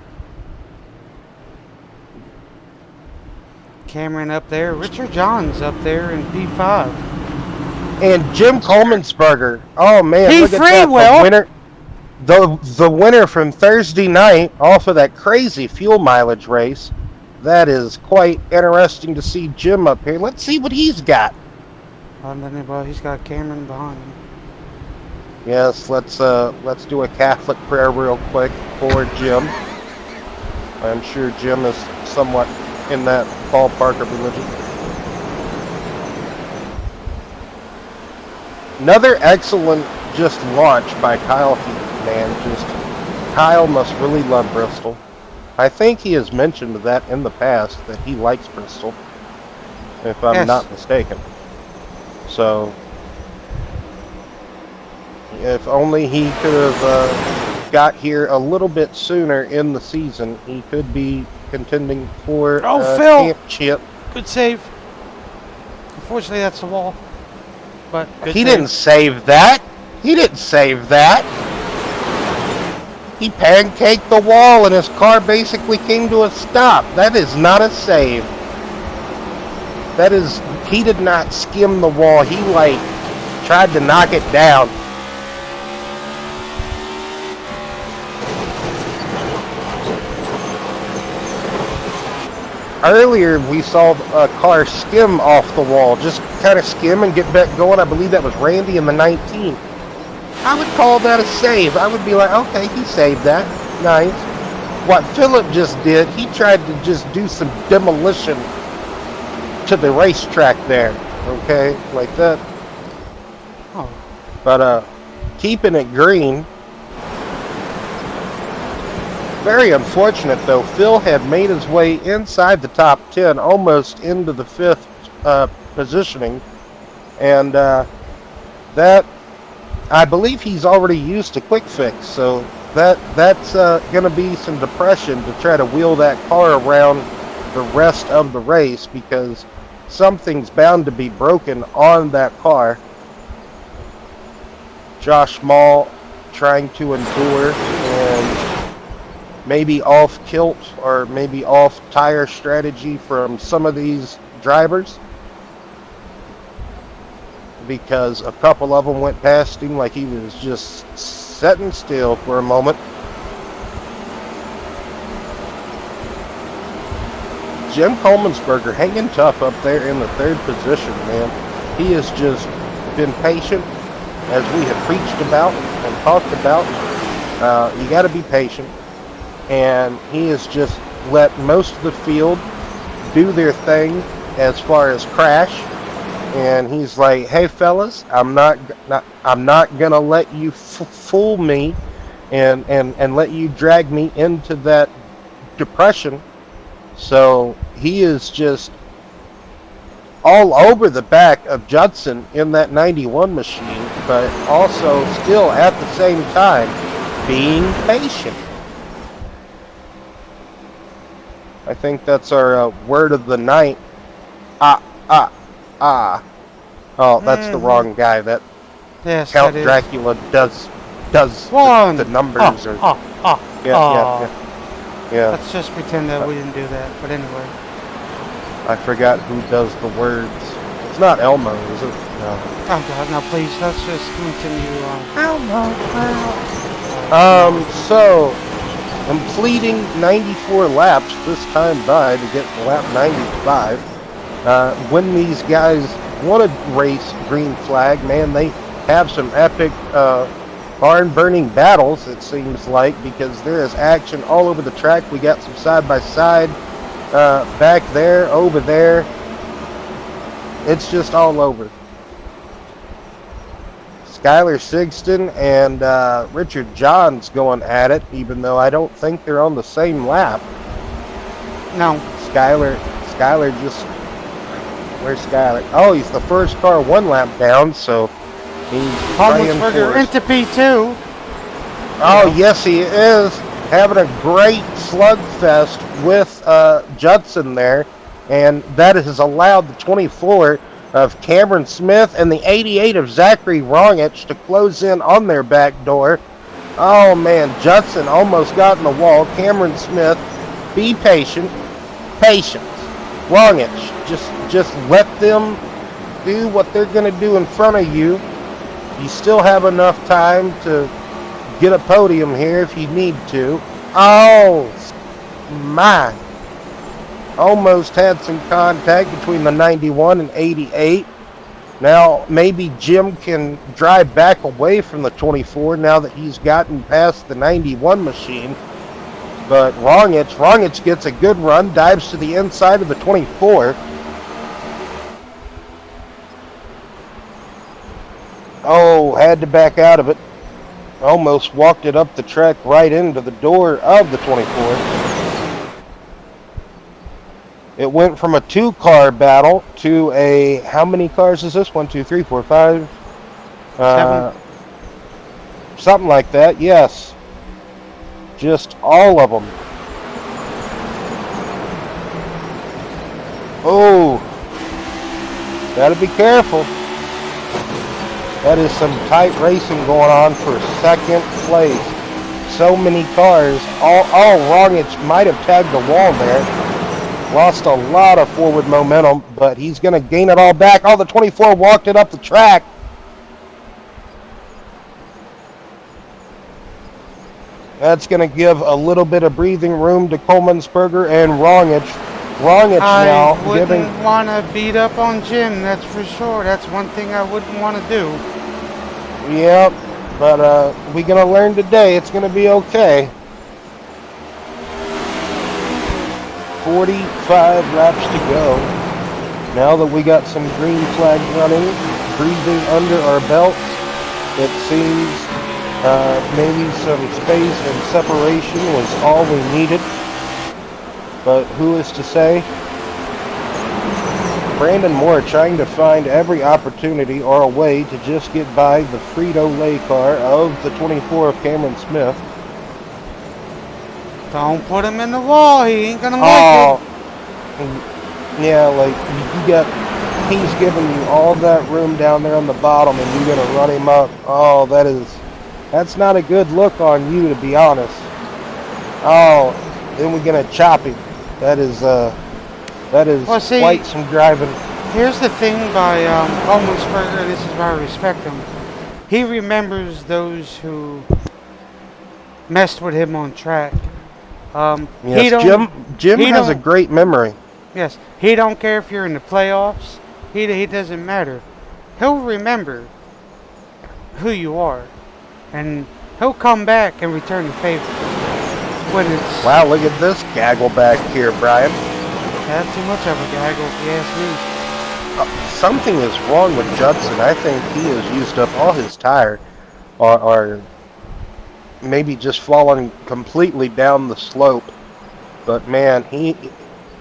Cameron up there. Richard Johns up there in P5. And Jim Coleman'sberger, oh man, He look at free that, will. the winner from Thursday night off of that crazy fuel mileage race. That is quite interesting to see Jim up here. Let's see what he's got. Well, he's got Cameron behind him. Yes, let's do a Catholic prayer real quick for Jim. I'm sure Jim is somewhat in that ballpark of religion. Another excellent just launch by Kyle Heath, man. Kyle must really love Bristol. I think he has mentioned that in the past, that he likes Bristol, if I'm not mistaken. So, if only he could have got here a little bit sooner in the season, he could be contending for Phil! championship. Good save. Unfortunately, that's the wall. but good He save. didn't save that. He didn't save that. He pancaked the wall and his car basically came to a stop. That is not a save. That is, he did not skim the wall. He like tried to knock it down. Earlier we saw a car skim off the wall, just kind of skim and get back going. I believe that was Randy in the 19. I would call that a save. I would be like, okay, he saved that. Nice. What Philip just did, he tried to just do some demolition to the racetrack there. Okay, like that. Oh, But keeping it green. Very unfortunate though. Phil had made his way inside the top 10, almost into the 5th positioning, and that, I believe he's already used to quick fix, so that's going to be some depression to try to wheel that car around the rest of the race, because something's bound to be broken on that car. Josh Mall trying to endure and maybe off kilt or maybe off tire strategy from some of these drivers, because a couple of them went past him like he was just sitting still for a moment. Jim Coleman'sberger hanging tough up there in the 3rd position, man. He has just been patient, as we have preached about and talked about. You got to be patient, and he has just let most of the field do their thing as far as crash. And he's like, "Hey fellas, I'm not gonna let you fool me, and let you drag me into that depression." So he is just all over the back of Judson in that 91 machine, but also still at the same time being patient. I think that's our word of the night. Oh, that's the wrong guy. That yes, Count that is. Dracula does One. the numbers. Yeah. Let's just pretend that we didn't do that. But anyway. I forgot who does the words. It's not Elmo, is it? No. Oh God, now please, let's just continue on. So completing 94 laps this time by to get to lap 95. When these guys want to race green flag, man, they have some epic barn-burning battles, it seems like, because there is action all over the track. We got some side-by-side back there, over there. It's just all over. Skylar Sigston and Richard Johns going at it, even though I don't think they're on the same lap. No. Skylar just... Where's Skylar? Oh, he's the first car one lap down, so he's trying Coleman'sberger for... into P2. Oh, yes, he is. Having a great slugfest with Judson there, and that has allowed the 24 of Cameron Smith and the 88 of Zachary Rongich to close in on their back door. Oh, man, Judson almost got in the wall. Cameron Smith, be patient. Patience. Rongich, just let them do what they're going to do in front of you. You still have enough time to get a podium here if you need to. Oh, my. Almost had some contact between the 91 and 88. Now, maybe Jim can drive back away from the 24 now that he's gotten past the 91 machine. But Rongich gets a good run, dives to the inside of the 24. Oh, had to back out of it. Almost walked it up the track right into the door of the 24. It went from a 2-car battle to a, how many cars is this? 1, 2, 3, 4, 5. 7. Something like that, yes. Just all of them. Oh. Gotta be careful. That is some tight racing going on for second place. So many cars. Rongich might have tagged the wall there. Lost a lot of forward momentum, but he's going to gain it all back. Oh, the 24 walked it up the track. That's going to give a little bit of breathing room to Coleman'sberger and Rongich. Rongich now giving... I wouldn't want to beat up on Jim, that's for sure. That's one thing I wouldn't want to do. Yep, but we're going to learn today. It's going to be okay. 45 laps to go. Now that we got some green flags running, breathing under our belts, it seems maybe some space and separation was all we needed. But who is to say? Brandon Moore trying to find every opportunity or a way to just get by the Frito-Lay car of the 24 of Cameron Smith. Don't put him in the wall. He ain't gonna make it. Yeah, like he's giving you all that room down there on the bottom, and you're gonna run him up. Oh, that's not a good look on you, to be honest. Oh, then we're gonna chop him. That is Well, see, quite some driving. Here's the thing by Coleman'sberger, this is why I respect him. He remembers those who messed with him on track. Yes, Jim has a great memory. Yes, he don't care if you're in the playoffs. He doesn't matter. He'll remember who you are, and he'll come back and return the favor. When it's wow, look at this gaggle back here, Brian. That's too much of a gaggle, if you ask me. Something is wrong with Judson. I think he has used up all his tire, or maybe just fallen completely down the slope. But man,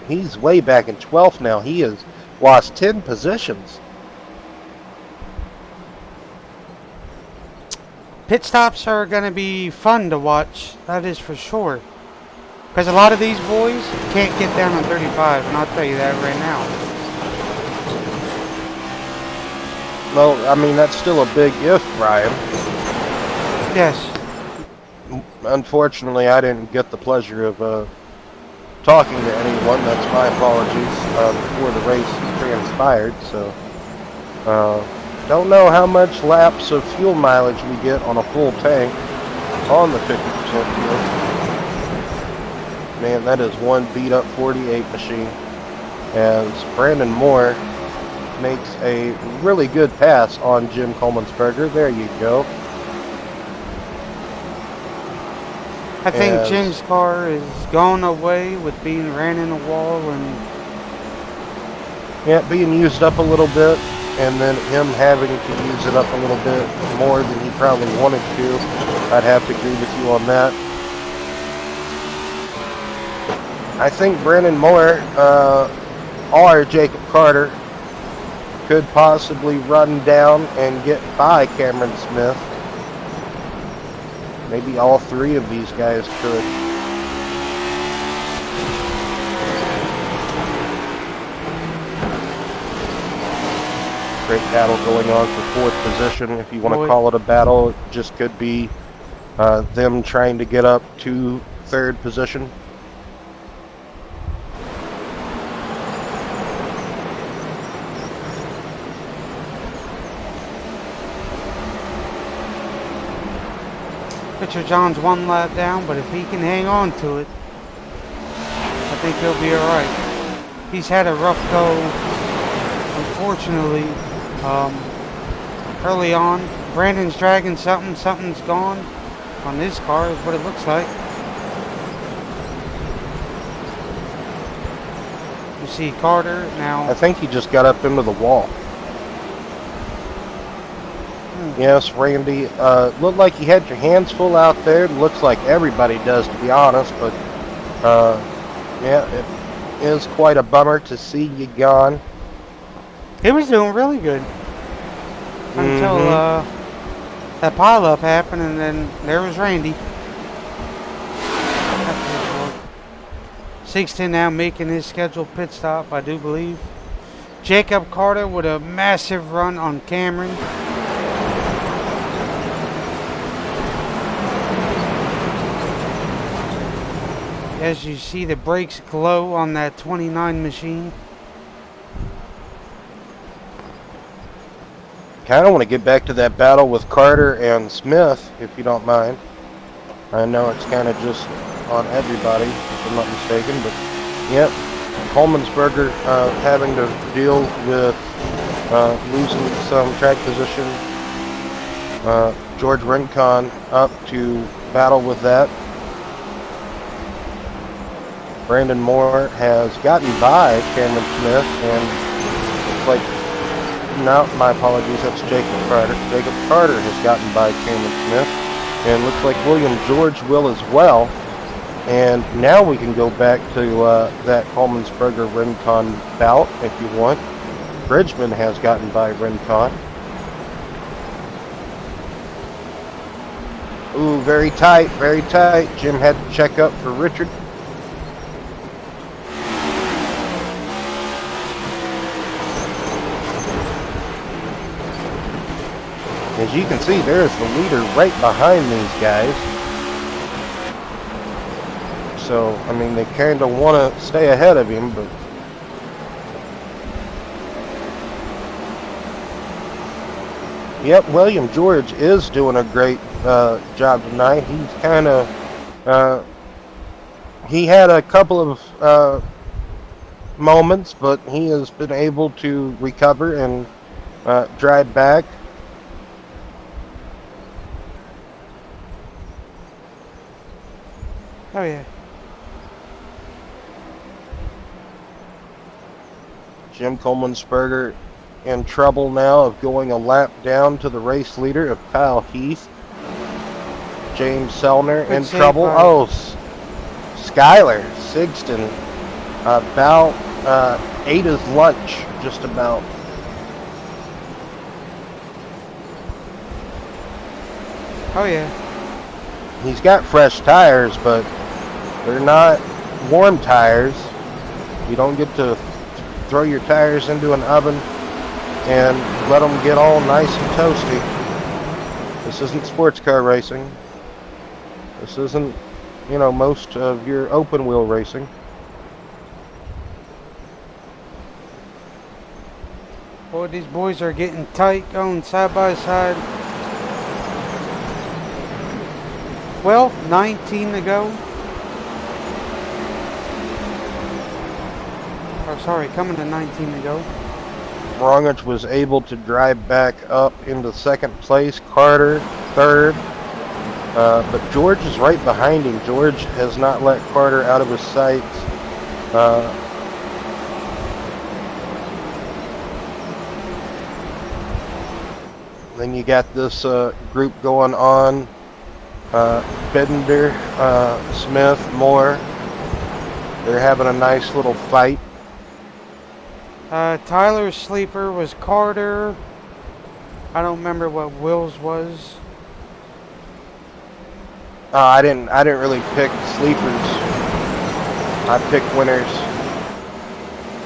he's way back in 12th now. He has lost 10 positions. Pit stops are going to be fun to watch, that is for sure. Because a lot of these boys can't get down on 35, and I'll tell you that right now. Well, I mean, that's still a big if, Brian. Yes. Unfortunately, I didn't get the pleasure of talking to anyone. That's my apologies before the race transpired. So, don't know how much laps of fuel mileage we get on a full tank on the 50% fuel. Man, that is one beat up 48 machine. As Brandon Moore makes a really good pass on Jim Coleman'sberger. There you go. I think Jim's car is gone away with being ran in the wall and yeah, being used up a little bit, and then him having to use it up a little bit more than he probably wanted to. I'd have to agree with you on that. I think Brandon Moore or Jacob Carter could possibly run down and get by Cameron Smith. Maybe all three of these guys could. Great battle going on for 4th position. If you want to call it a battle, it just could be them trying to get up to 3rd position. Richard John's 1 lap down, but if he can hang on to it, I think he'll be alright. He's had a rough go, unfortunately, early on. Brandon's dragging something's gone on this car, is what it looks like. You see Carter now. I think he just got up into the wall. Yes, Randy, looked like you had your hands full out there. It looks like everybody does, to be honest, but yeah, it is quite a bummer to see you gone. He was doing really good until that pileup happened, and then there was Randy. 16 now making his scheduled pit stop, I do believe. Jacob Carter with a massive run on Cameron. as you see the brakes glow on that 29 machine. Kind of want to get back to that battle with Carter and Smith, if you don't mind. I know it's kind of just on everybody, if I'm not mistaken, but yep. Coleman'sberger having to deal with losing some track position. George Rincon up to battle with that. Brandon Moore has gotten by Cameron Smith, and it's like, no, my apologies, that's Jacob Carter. Jacob Carter has gotten by Cameron Smith, and looks like William George will as well. And now we can go back to that Coleman'sberger Rincon bout if you want. Bridgman has gotten by Rincon. Ooh, very tight, very tight. Jim had to check up for Richard. As you can see, there's the leader right behind these guys. So, I mean, they kind of want to stay ahead of him, but... Yep, William George is doing a great job tonight. He's kind of... he had a couple of moments, but he has been able to recover and drive back. Oh yeah. Jim Coleman'sberger in trouble now of going a lap down to the race leader of Kyle Heath. James Sellner in trouble. Oh, Skylar Sigston about ate his lunch, just about. Oh yeah. He's got fresh tires, but they're not warm tires. You don't get to throw your tires into an oven and let them get all nice and toasty. This isn't sports car racing. This isn't, you know, most of your open wheel racing. Boy, these boys are getting tight going side by side. Well, 19 to go. Or sorry, coming to 19 to go. Rongich was able to drive back up into second place. Carter, third. But George is right behind him. George has not let Carter out of his sights. Then you got this group going on. Bender, Smith, Moore. They're having a nice little fight. Tyler's sleeper was Carter. I don't remember what Will's was. I didn't really pick sleepers. I picked winners.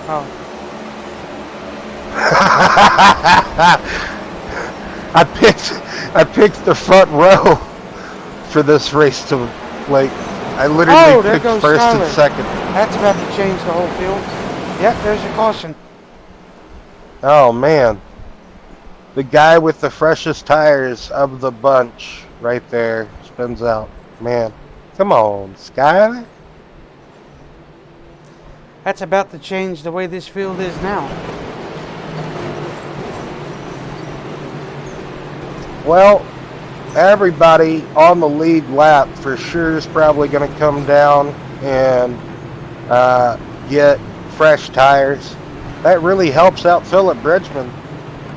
Oh. I picked the front row for this race to, like, I literally picked first Tyler. and second. That's about to change the whole field. Yep, there's your caution. Oh man, the guy with the freshest tires of the bunch right there spins out. Man, come on, Skyler. That's about to change the way this field is now. Well, everybody on the lead lap for sure is probably going to come down and get fresh tires. That really helps out Philip Bridgman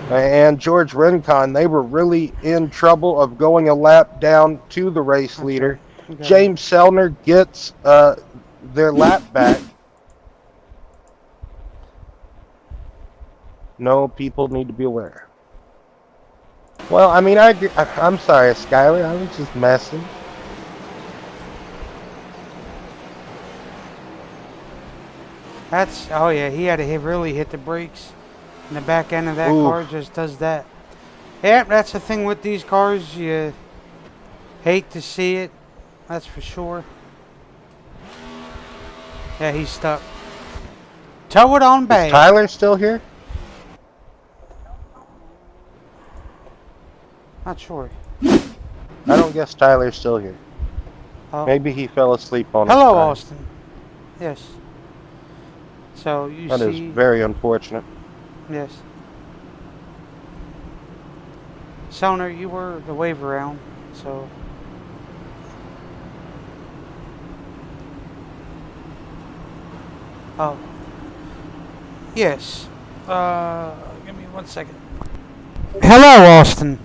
and George Rincon. They were really in trouble of going a lap down to the race leader. Okay. James Sellner gets their lap back. No, people need to be aware. Well, I mean, I'm sorry, Skyler. I was just messing. That's, oh yeah, he had to really hit the brakes. And the back end of that car just does that. Yeah, that's the thing with these cars. You hate to see it. That's for sure. Yeah, he's stuck. Tow it on Is back. Tyler still here? Not sure. I don't guess Tyler's still here. Oh. Maybe he fell asleep on his Hello, drive. Austin. Yes. So you That is see. very unfortunate. Yes. Soner, you were the wave around, so. Oh. Yes. Give me 1 second. Hello, Austin.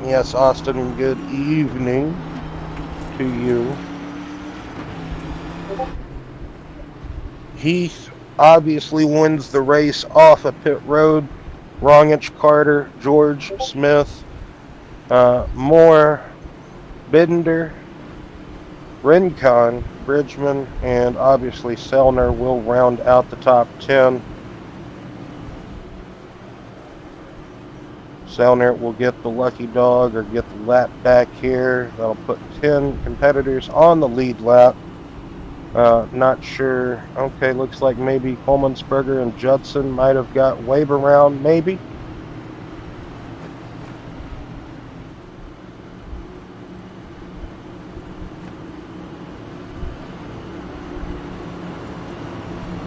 Yes, Austin, good evening to you. Heath obviously wins the race off of pit road. Rongich, Carter, George, Smith, Moore, Binder, Rincon, Bridgman, and obviously Selner will round out the top 10. Selner will get the lucky dog or get the lap back here. That'll put 10 competitors on the lead lap. Not sure. Okay, looks like maybe Coleman'sberger and Judson might have got wave around, maybe.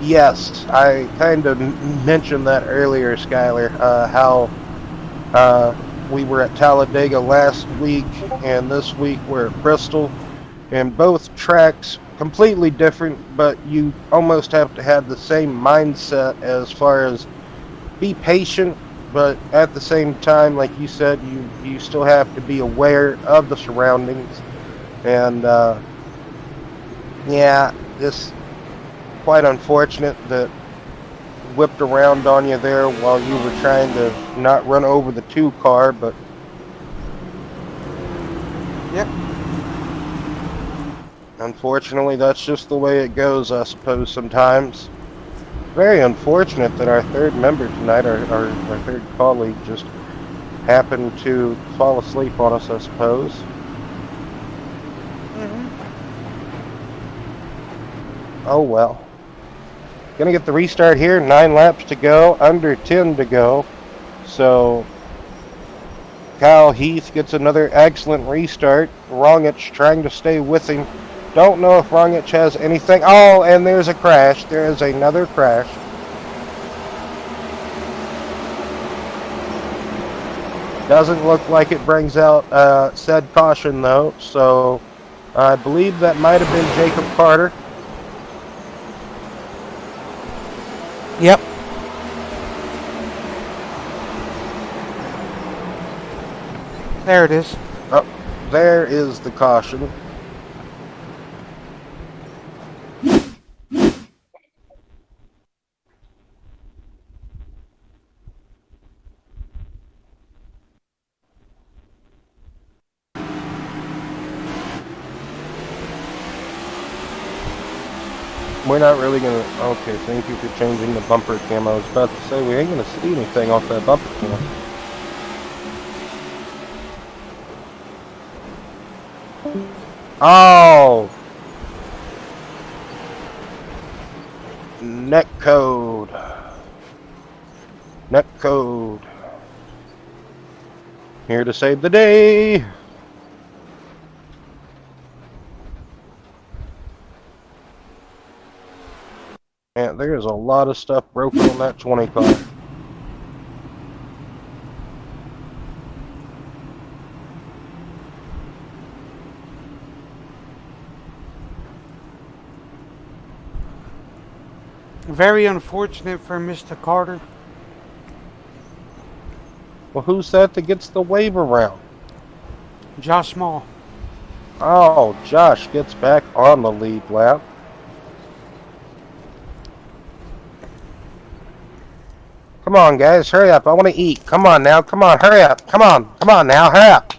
Yes, I kind of mentioned that earlier, Skyler, how we were at Talladega last week, and this week we're at Bristol, and both tracks completely different, but you almost have to have the same mindset as far as be patient, but at the same time, like you said, you still have to be aware of the surroundings, and yeah, this quite unfortunate that whipped around on you there while you were trying to not run over the 2 car, but Yep. unfortunately that's just the way it goes, I suppose, sometimes. Very unfortunate that our third member tonight, our third colleague, just happened to fall asleep on us, I suppose. Oh well. Gonna get the restart here. 9 laps to go, under 10 to go. So Kyle Heath gets another excellent restart. Rongich trying to stay with him. Don't know if Rongich has anything. Oh, and there's a crash. There is another crash. Doesn't look like it brings out said caution though. So I believe that might have been Jacob Carter. Yep. There it is. Oh, there is the caution. We're not really gonna. Okay, thank you for changing the bumper cam. I was about to say we ain't gonna see anything off that bumper cam. Oh! Net code. Net code. Here to save the day. Man, there's a lot of stuff broken on that 20 car. Very unfortunate for Mr. Carter. Well, who's that gets the wave around? Josh Small. Oh, Josh gets back on the lead lap. Come on, guys, hurry up. I want to eat. Come on now. Come on, hurry up. Come on now, hurry up.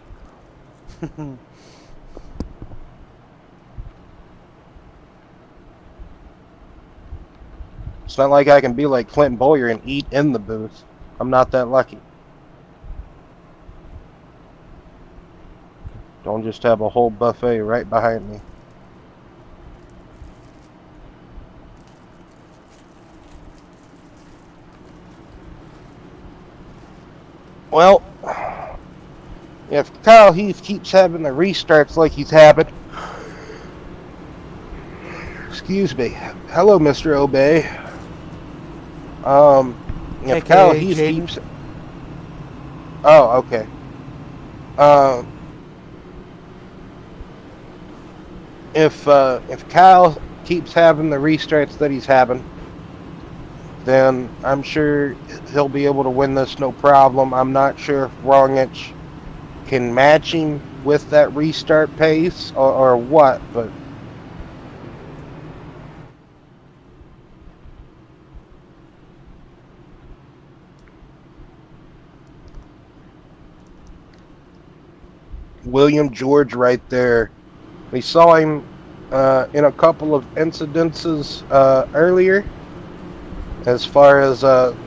It's not like I can be like Clint Boyer and eat in the booth. I'm not that lucky. Don't just have a whole buffet right behind me. Well, if Kyle Heath keeps having the restarts like he's having, excuse me. Hello, Mr. Obey. If Kyle AKA Heath Jaden. keeps, oh, okay. If Kyle keeps having the restarts that he's having, then I'm sure he'll be able to win this no problem. I'm not sure if Rongich can match him with that restart pace or what, but William George right there. We saw him in a couple of incidences earlier, as far as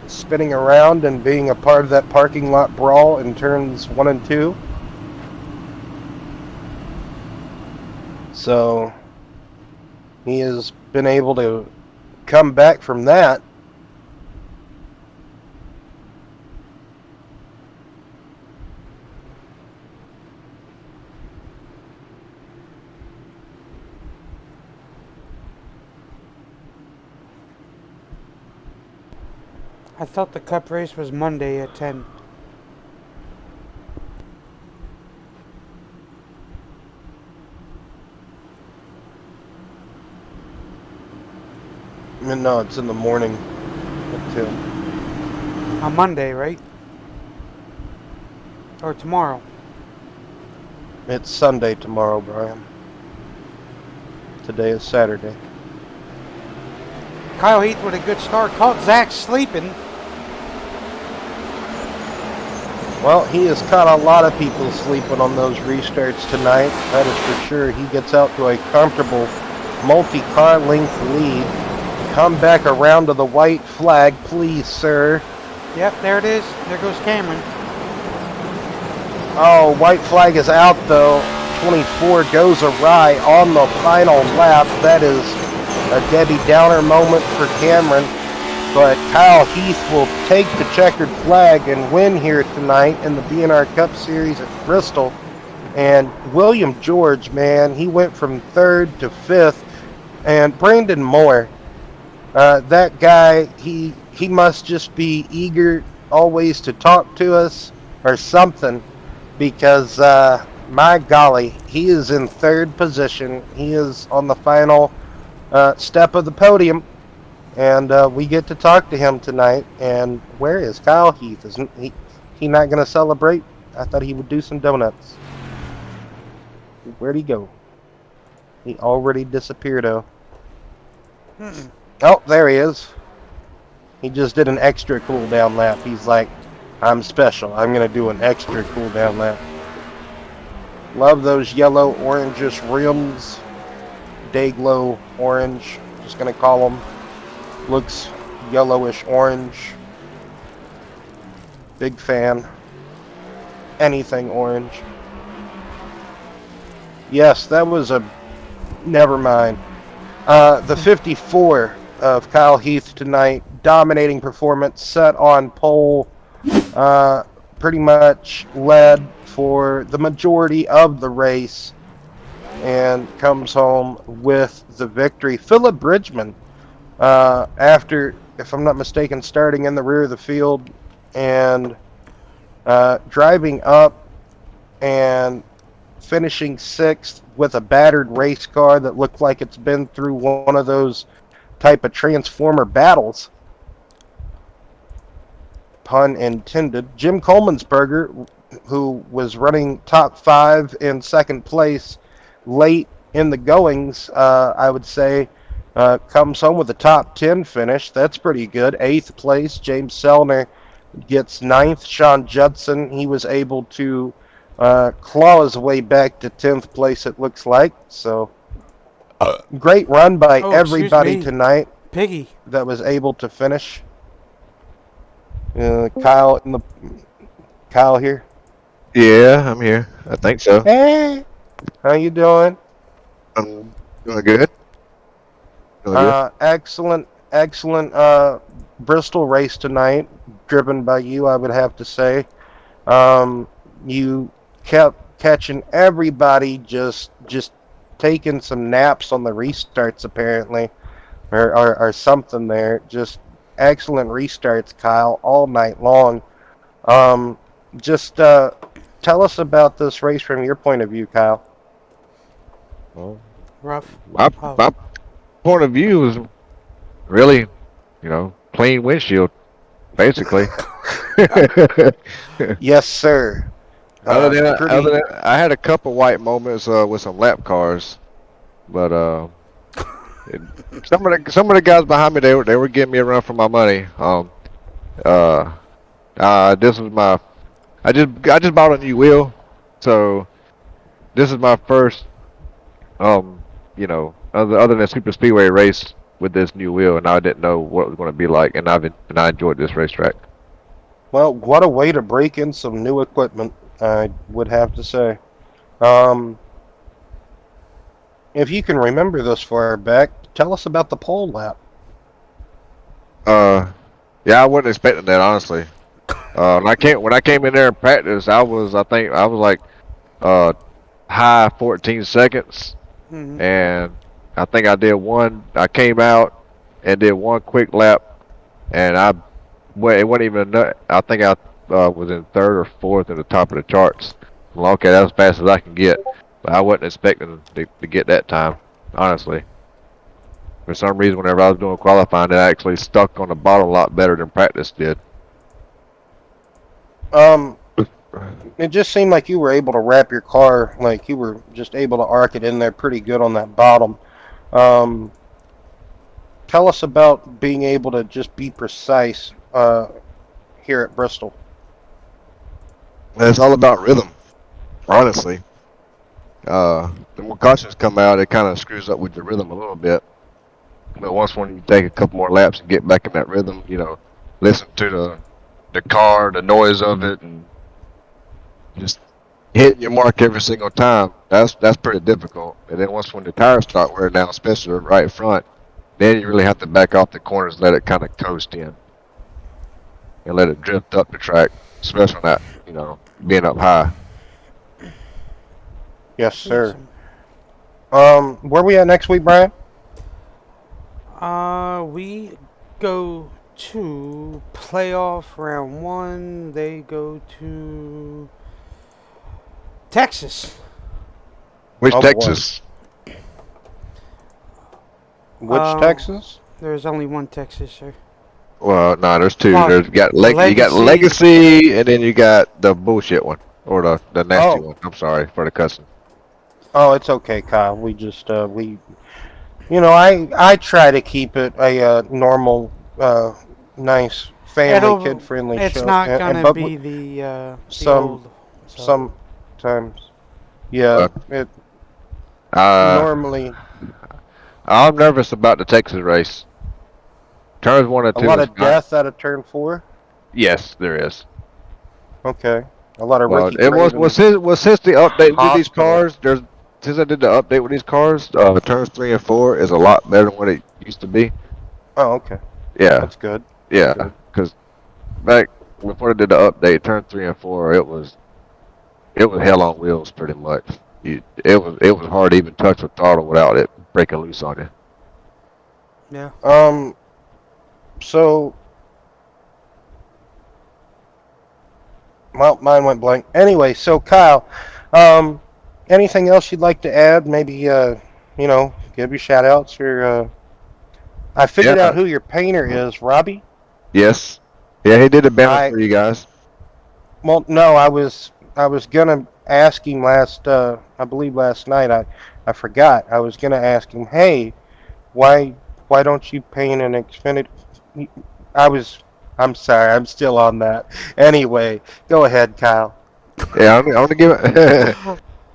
spinning around and being a part of that parking lot brawl in turns 1 and 2. So he has been able to come back from that. I thought the cup race was Monday at 10. No, it's in the morning at 2. On Monday, right? Or tomorrow? It's Sunday tomorrow, Brian. Today is Saturday. Kyle Heath with a good start. Caught Zach sleeping. Well, he has caught a lot of people sleeping on those restarts tonight. That is for sure. He gets out to a comfortable multi-car length lead. Come back around to the white flag, please, sir. Yep, there it is. There goes Cameron. Oh, white flag is out, though. 24 goes awry on the final lap. That is a Debbie Downer moment for Cameron. But Kyle Heath will take the checkered flag and win here tonight in the BNR Cup Series at Bristol. And William George, man, he went from 3rd to 5th. And Brandon Moore, that guy, he must just be eager always to talk to us or something, because my golly, he is in 3rd position. He is on the final step of the podium, and we get to talk to him tonight. And where is Kyle Heath? Isn't he not going to celebrate? I thought he would do some donuts. Where'd he go? He already disappeared, oh. Oh, there he is. He just did an extra cool down lap. He's like, I'm special. I'm going to do an extra cool down lap. Love those yellow orangish rims. Dayglow orange. Just going to call them. Looks yellowish orange. Big fan. Anything orange. Yes, that was a... Never mind. The 54 of Kyle Heath tonight. Dominating performance. Set on pole. Pretty much led for the majority of the race. And comes home with the victory. Philip Bridgman, after, if I'm not mistaken, starting in the rear of the field and driving up and finishing 6th with a battered race car that looked like it's been through one of those type of transformer battles. Pun intended. Jim Coleman'sberger, who was running top 5 in 2nd place late in the goings, I would say, comes home with a top 10 finish. That's pretty good. 8th place, James Sellner gets 9th. Sean Judson, he was able to claw his way back to 10th place, it looks like. So, great run by everybody tonight. Piggy. That was able to finish. Kyle here. Yeah, I'm here. I think so. Hey, How you doing? Doing good. Doing good. Excellent Bristol race tonight, driven by you, I would have to say. You kept catching everybody just taking some naps on the restarts apparently, or something there. Just excellent restarts, Kyle, all night long. Um, just tell us about this race from your point of view, Kyle. Well, Rough. my Oh. my point of view is really, clean windshield, basically. Yes, sir. Other Pretty. than I had a couple white moments with some lap cars, but it- some of the guys behind me they were giving me a run for my money. Uh, this was my I just bought a new wheel, so this is my first other than super speedway race with this new wheel, and I didn't know what it was going to be like, and I enjoyed this racetrack. Well, what a way to break in some new equipment, I would have to say. Um, if you can remember this far back, tell us about the pole lap. Yeah, I wasn't expecting that honestly. When I came in there in practice, I think I was like uh high 14 seconds, Hmm. and I think I did one. I came out and did one quick lap, and it wasn't even I think I was in third or fourth at the top of the charts. Well, okay, that's as fast as I can get, but I wasn't expecting to get that time, honestly. For some reason, whenever I was doing qualifying, it actually stuck on the bottom a lot better than practice did. Um, it just seemed like you were able to wrap your car, like you were just able to arc it in there pretty good on that bottom. Um, tell us about being able to just be precise here at Bristol. It's all about rhythm, honestly. The more cautions come out, it kind of screws up with your rhythm a little bit. But once when you take a couple more laps and get back in that rhythm, listen to the car, the noise of it, and just hitting your mark every single time. That's pretty difficult. And then once when the tires start wearing down, especially the right front, then you really have to back off the corners, and let it kind of coast in, and let it drift up the track, especially on that, being up high. Yes, sir. Where we at next week, Brian? We go to playoff round one. They go to Texas. Which Oh, boy. Texas? Which Um, Texas? There's only one Texas, sir. Well, no, there's two. Well, You got Legacy. Legacy, and then you got the bullshit one, or the nasty Oh. one. I'm sorry for the cussing. Oh, it's okay, Kyle. We just I try to keep it a normal, nice, family, kid-friendly It's show. not And gonna but be the some old. So. sometimes, yeah, it Uh, normally I'm nervous about the Texas race. Turns 1 and a 2 lot is of not. death out of turn 4. Yes, there is. Okay, a lot of Well, Ricky it was Craven since the update with these hospital. cars. Since I did the update with these cars, turns 3 and 4 is a lot better than what it used to be. Oh, okay, Yeah, that's good. yeah. Good. Because back before they did the update, turn 3 and 4, it was hell on wheels pretty much. It was hard to even touch the throttle without it breaking loose on you. Yeah. So, well, mine went blank. Anyway, so Kyle, anything else you'd like to add? Maybe, give your shout outs or, I figured Yeah. out who your painter is, Robbie. Yes. Yeah, he did a banner I for you guys. Well, no, I was gonna ask him I believe last night. I forgot. I was gonna ask him, hey, why don't you paint an Xfinity? I was. I'm sorry. I'm still on that. Anyway, go ahead, Kyle. Yeah, I'm gonna give it.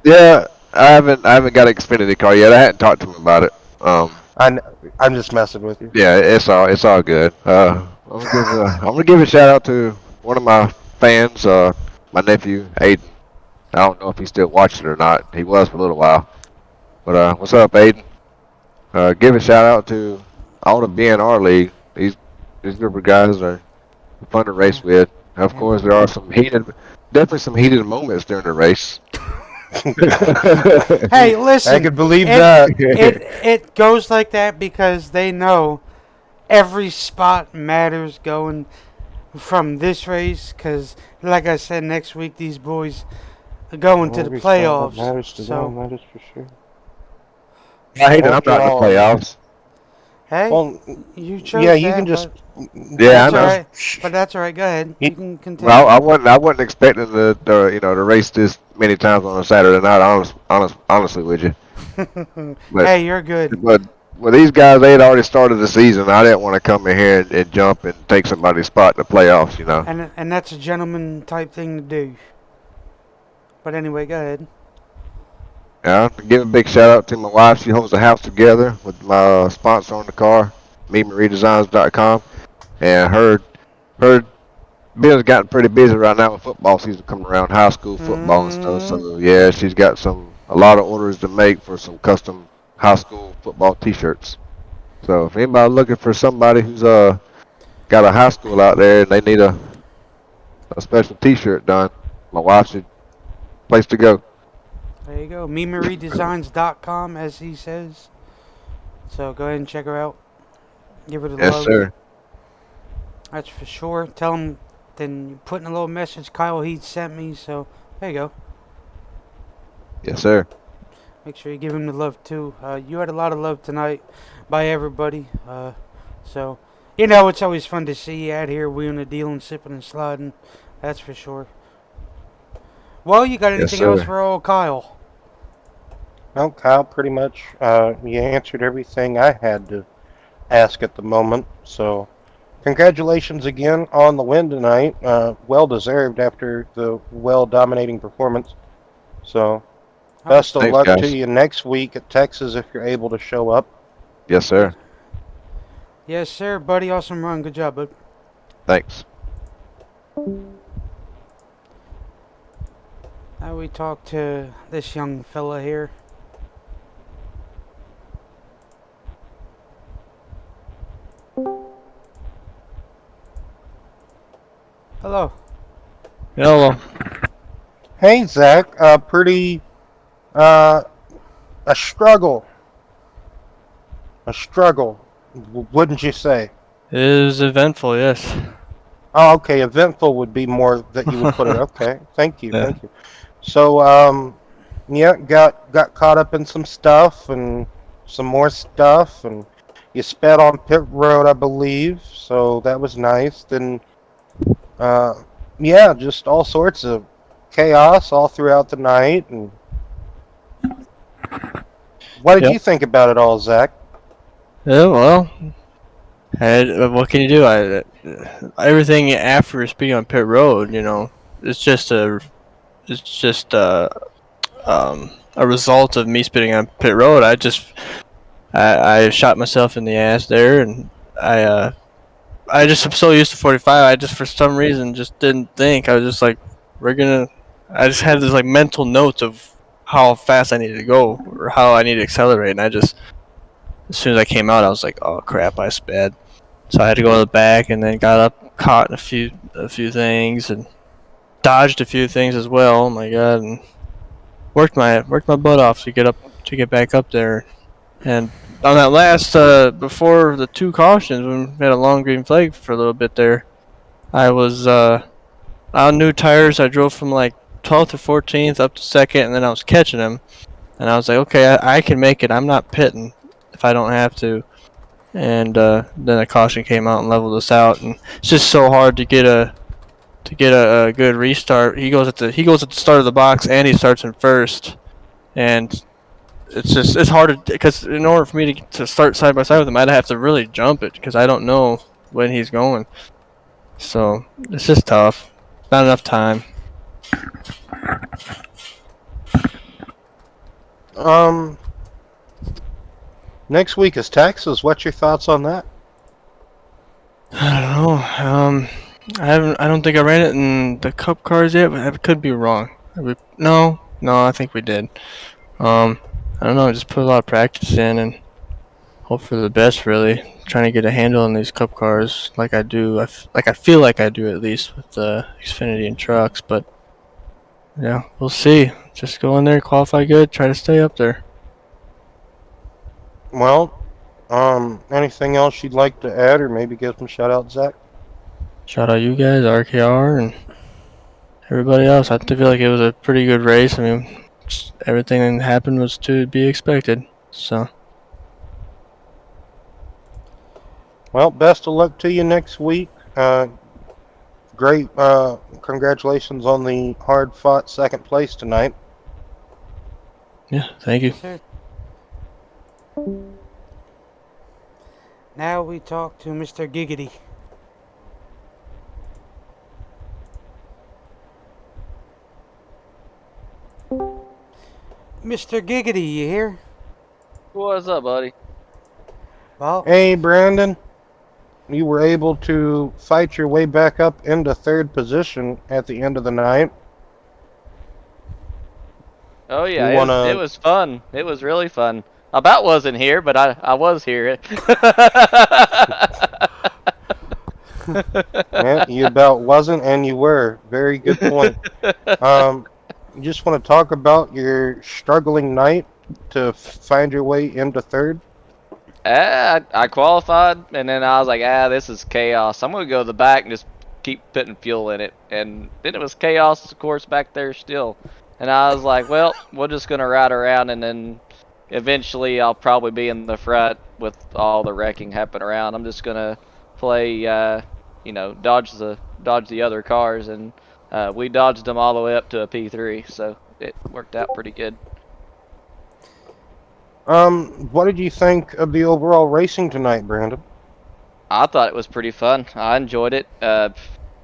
Yeah, I haven't got an Xfinity car yet. I hadn't talked to him about it. I, kn- I'm just messing with you. Yeah, it's all good. I'm gonna give a shout out to one of my fans, my nephew Aiden. I don't know if he's still watching or not. He was for a little while. But what's up, Aiden? Give a shout out to all the BNR League. These group of guys are fun to race with. Of Yeah, course, man. there are definitely some heated moments during the race. Hey, listen. I could believe it, that. it goes like that because they know every spot matters going from this race. Because, like I said, next week these boys are going to the Every spot that playoffs. matters to them, So, that is for sure. I hate it. I'm Hope not in the y'all- playoffs. hey, Well, you chose yeah, that. you can just. Yeah, I That's know. alright. But that's alright. Go ahead. You can continue. Well, I wasn't expecting to race this many times on a Saturday night. Honestly, with you. But Hey, you're good. but well, these guys they had already started the season. I didn't want to come in here and jump and take somebody's spot in the playoffs. You know. And that's a gentleman type thing to do. But anyway, go ahead. Yeah, give a big shout out to my wife. She holds the house together with my sponsor on the car, MeMarieDesigns.com, and her business gotten pretty busy right now with football season coming around, high school football and stuff. So yeah, she's got a lot of orders to make for some custom high school football T-shirts. So if anybody looking for somebody who's got a high school out there and they need a special T-shirt done, my wife should place to go. There you go. MeMarieDesigns.com, as he says. So go ahead and check her out. Give her the Yes, love. sir. That's for sure. Tell him, then you put in a little message Kyle Heath sent me. So there you go. Yes, sir. Make sure you give him the love too. You had a lot of love tonight by everybody. So, you know, it's always fun to see you out here wheeling and dealing, sipping and sliding. That's for sure. Well, you got anything else sir. for old Kyle? Well, Kyle, pretty much, you answered everything I had to ask at the moment. So, congratulations again on the win tonight. Well deserved after the well-dominating performance. So, best of Thanks, luck guys. to you next week at Texas if you're able to show up. Yes, sir. Yes, sir, buddy. Awesome run. Good job, bud. Thanks. Now we talk to this young fella here. Hello. Hello. Hey, Zach. A struggle. A struggle, wouldn't you say? It is eventful, yes. Oh, okay. Eventful would be more that you would put it. Okay. Thank you. Yeah. Thank you. So, yeah, got caught up in some stuff and some more stuff, and you sped on pit road, I believe. So that was nice. Then, yeah, just all sorts of chaos all throughout the night. And what did Yep. you think about it all, Zach? Yeah, well, what can you do? Everything after speeding on pit road, you know, it's just a result of me speeding on pit road. I shot myself in the ass there, and I just am so used to 45. I just for some reason just didn't think. I was just like, I just had this like mental notes of how fast I needed to go or how I needed to accelerate, and I just as soon as I came out, I was like, "Oh crap, I sped." So I had to go to the back, and then got up, caught in a few things, and dodged a few things as well. Oh my god, and worked my butt off to get back up there. And on that last before the two cautions, when we had a long green flag for a little bit there, I was on new tires. I drove from like 12th or 14th up to second, and then I was catching them. And I was like, okay, I can make it. I'm not pitting if I don't have to. And then a caution came out and leveled us out. And it's just so hard to get a good restart. He goes at the start of the box, and he starts in first. And it's hard because in order for me to start side by side with him, I'd have to really jump it because I don't know when he's going. So it's just tough. Not enough time. Next week is Texas. What's your thoughts on that? I don't know. I don't think I ran it in the Cup cars yet, but I could be wrong. No, I think we did. I don't know. Just put a lot of practice in and hope for the best. Really, trying to get a handle on these Cup cars, like I do. I feel like I do at least with the Xfinity and trucks. But yeah, we'll see. Just go in there, qualify good, try to stay up there. Well, anything else you'd like to add, or maybe give some shout out, Zach? Shout out you guys, RKR, and everybody else. I feel like it was a pretty good race. I mean, everything that happened was to be expected. So. Well, best of luck to you next week. Great. Congratulations on the hard-fought second place tonight. Yeah, thank you. Yes, sir. Now we talk to Mr. Giggity. Mr. Giggity, you here? What's up, buddy? Well, Hey, Brandon. You were able to fight your way back up into third position at the end of the night. Oh yeah, You wanna- it was fun. It was really fun. I about wasn't here, but I was here. Yeah, you about wasn't, and you were. Very good point. You just want to talk about your struggling night to find your way into third? I qualified, and then I was like, this is chaos. I'm gonna go to the back and just keep putting fuel in it. And then it was chaos, of course, back there still. And I was like, well, we're just gonna ride around, and then eventually I'll probably be in the front with all the wrecking happening around. I'm just gonna play, dodge the other cars, and we dodged them all the way up to a P3, so it worked out pretty good. What did you think of the overall racing tonight, Brandon? I thought it was pretty fun. I enjoyed it.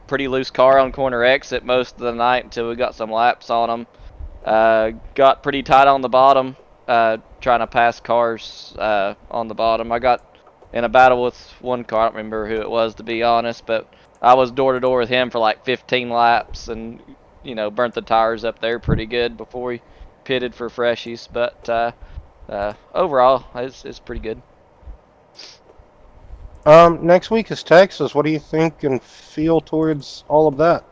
Pretty loose car on corner exit most of the night until we got some laps on them. Got pretty tight on the bottom, trying to pass cars on the bottom. I got in a battle with one car. I don't remember who it was, to be honest, but I was door to door with him for like 15 laps, and burnt the tires up there pretty good before we pitted for freshies. But overall, it's pretty good. Next week is Texas. What do you think and feel towards all of that?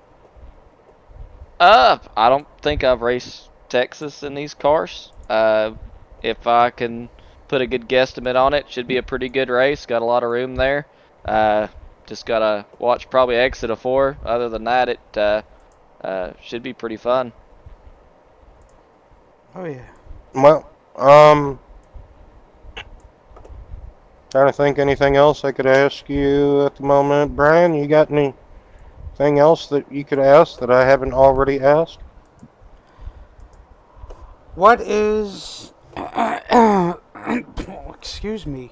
I don't think I've raced Texas in these cars. If I can put a good guesstimate on it, should be a pretty good race. Got a lot of room there. Just gotta watch probably exit of 4. Other than that, it should be pretty fun. oh yeah. Well, trying to think anything else I could ask you at the moment. Brian, you got anything else that you could ask that I haven't already asked? What is... excuse me.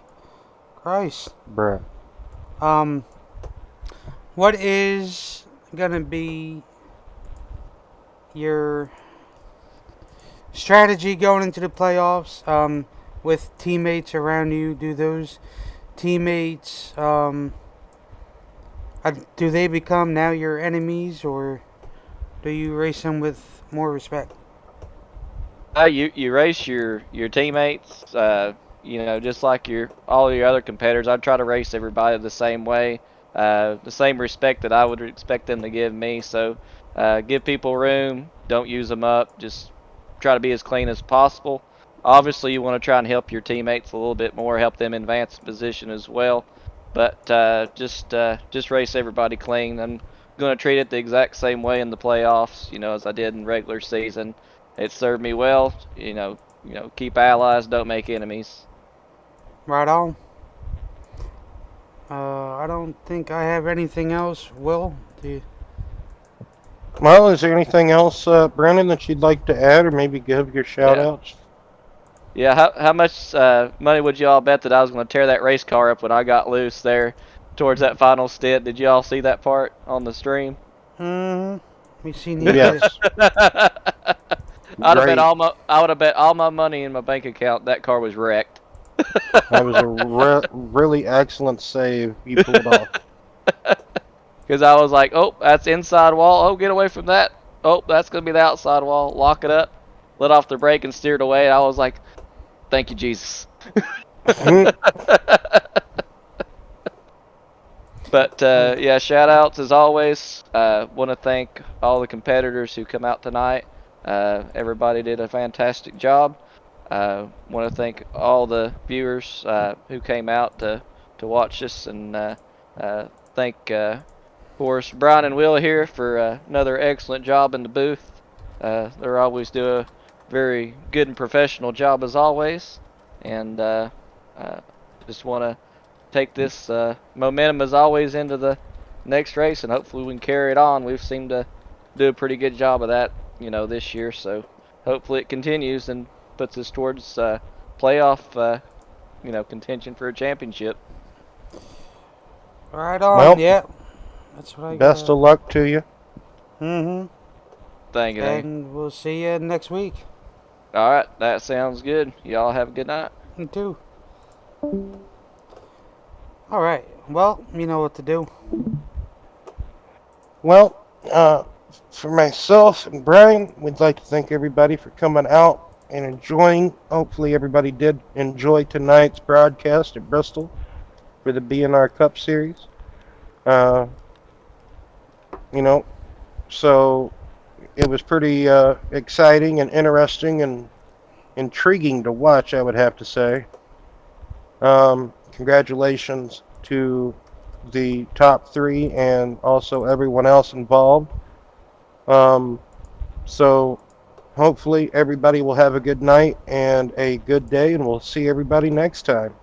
Christ. Bruh. What is gonna be your strategy going into the playoffs? With teammates around you, do those teammates, do they become now your enemies, or do you race them with more respect? You race your teammates, just like all your other competitors. I try to race everybody the same way, the same respect that I would expect them to give me. So give people room, don't use them up, just try to be as clean as possible. Obviously, you want to try and help your teammates a little bit more, help them advance position as well. But just race everybody clean. I'm going to treat it the exact same way in the playoffs, as I did in regular season. It served me well. Keep allies, don't make enemies. Right on. I don't think I have anything else. Will, do you? Well, is there anything else, Brandon, that you'd like to add, or maybe give your shout-outs? Yeah, how much money would you all bet that I was going to tear that race car up when I got loose there towards that final stint? Did you all see that part on the stream? We seen you. Yes. I would have bet all my money in my bank account that car was wrecked. That was a really excellent save you pulled off. Because I was like, oh, that's inside wall. Oh, get away from that. oh, that's gonna be the outside wall. Lock it up, let off the brake, and steered away. I was like, thank you, Jesus. But yeah, shout outs as always. Want to thank all the competitors who come out tonight. Everybody did a fantastic job. Want to thank all the viewers who came out to watch us, and thank, of course, Brian and Will here for another excellent job in the booth. They always do a very good and professional job as always, and just want to take this momentum as always into the next race, and hopefully we can carry it on. We've seemed to do a pretty good job of that, this year. So hopefully it continues and puts us towards playoff, contention for a championship. Right on. Well, yeah. That's what I Best got. of luck to you. Mm-hmm. Thank you. And we'll see you next week. All right, that sounds good. Y'all have a good night. You too. All right. Well, you know what to do. Well, for myself and Brian, we'd like to thank everybody for coming out and enjoying. Hopefully everybody did enjoy tonight's broadcast at Bristol for the BNR Cup Series. So it was pretty exciting and interesting and intriguing to watch, I would have to say. Congratulations to the top three and also everyone else involved. So hopefully everybody will have a good night and a good day, and we'll see everybody next time.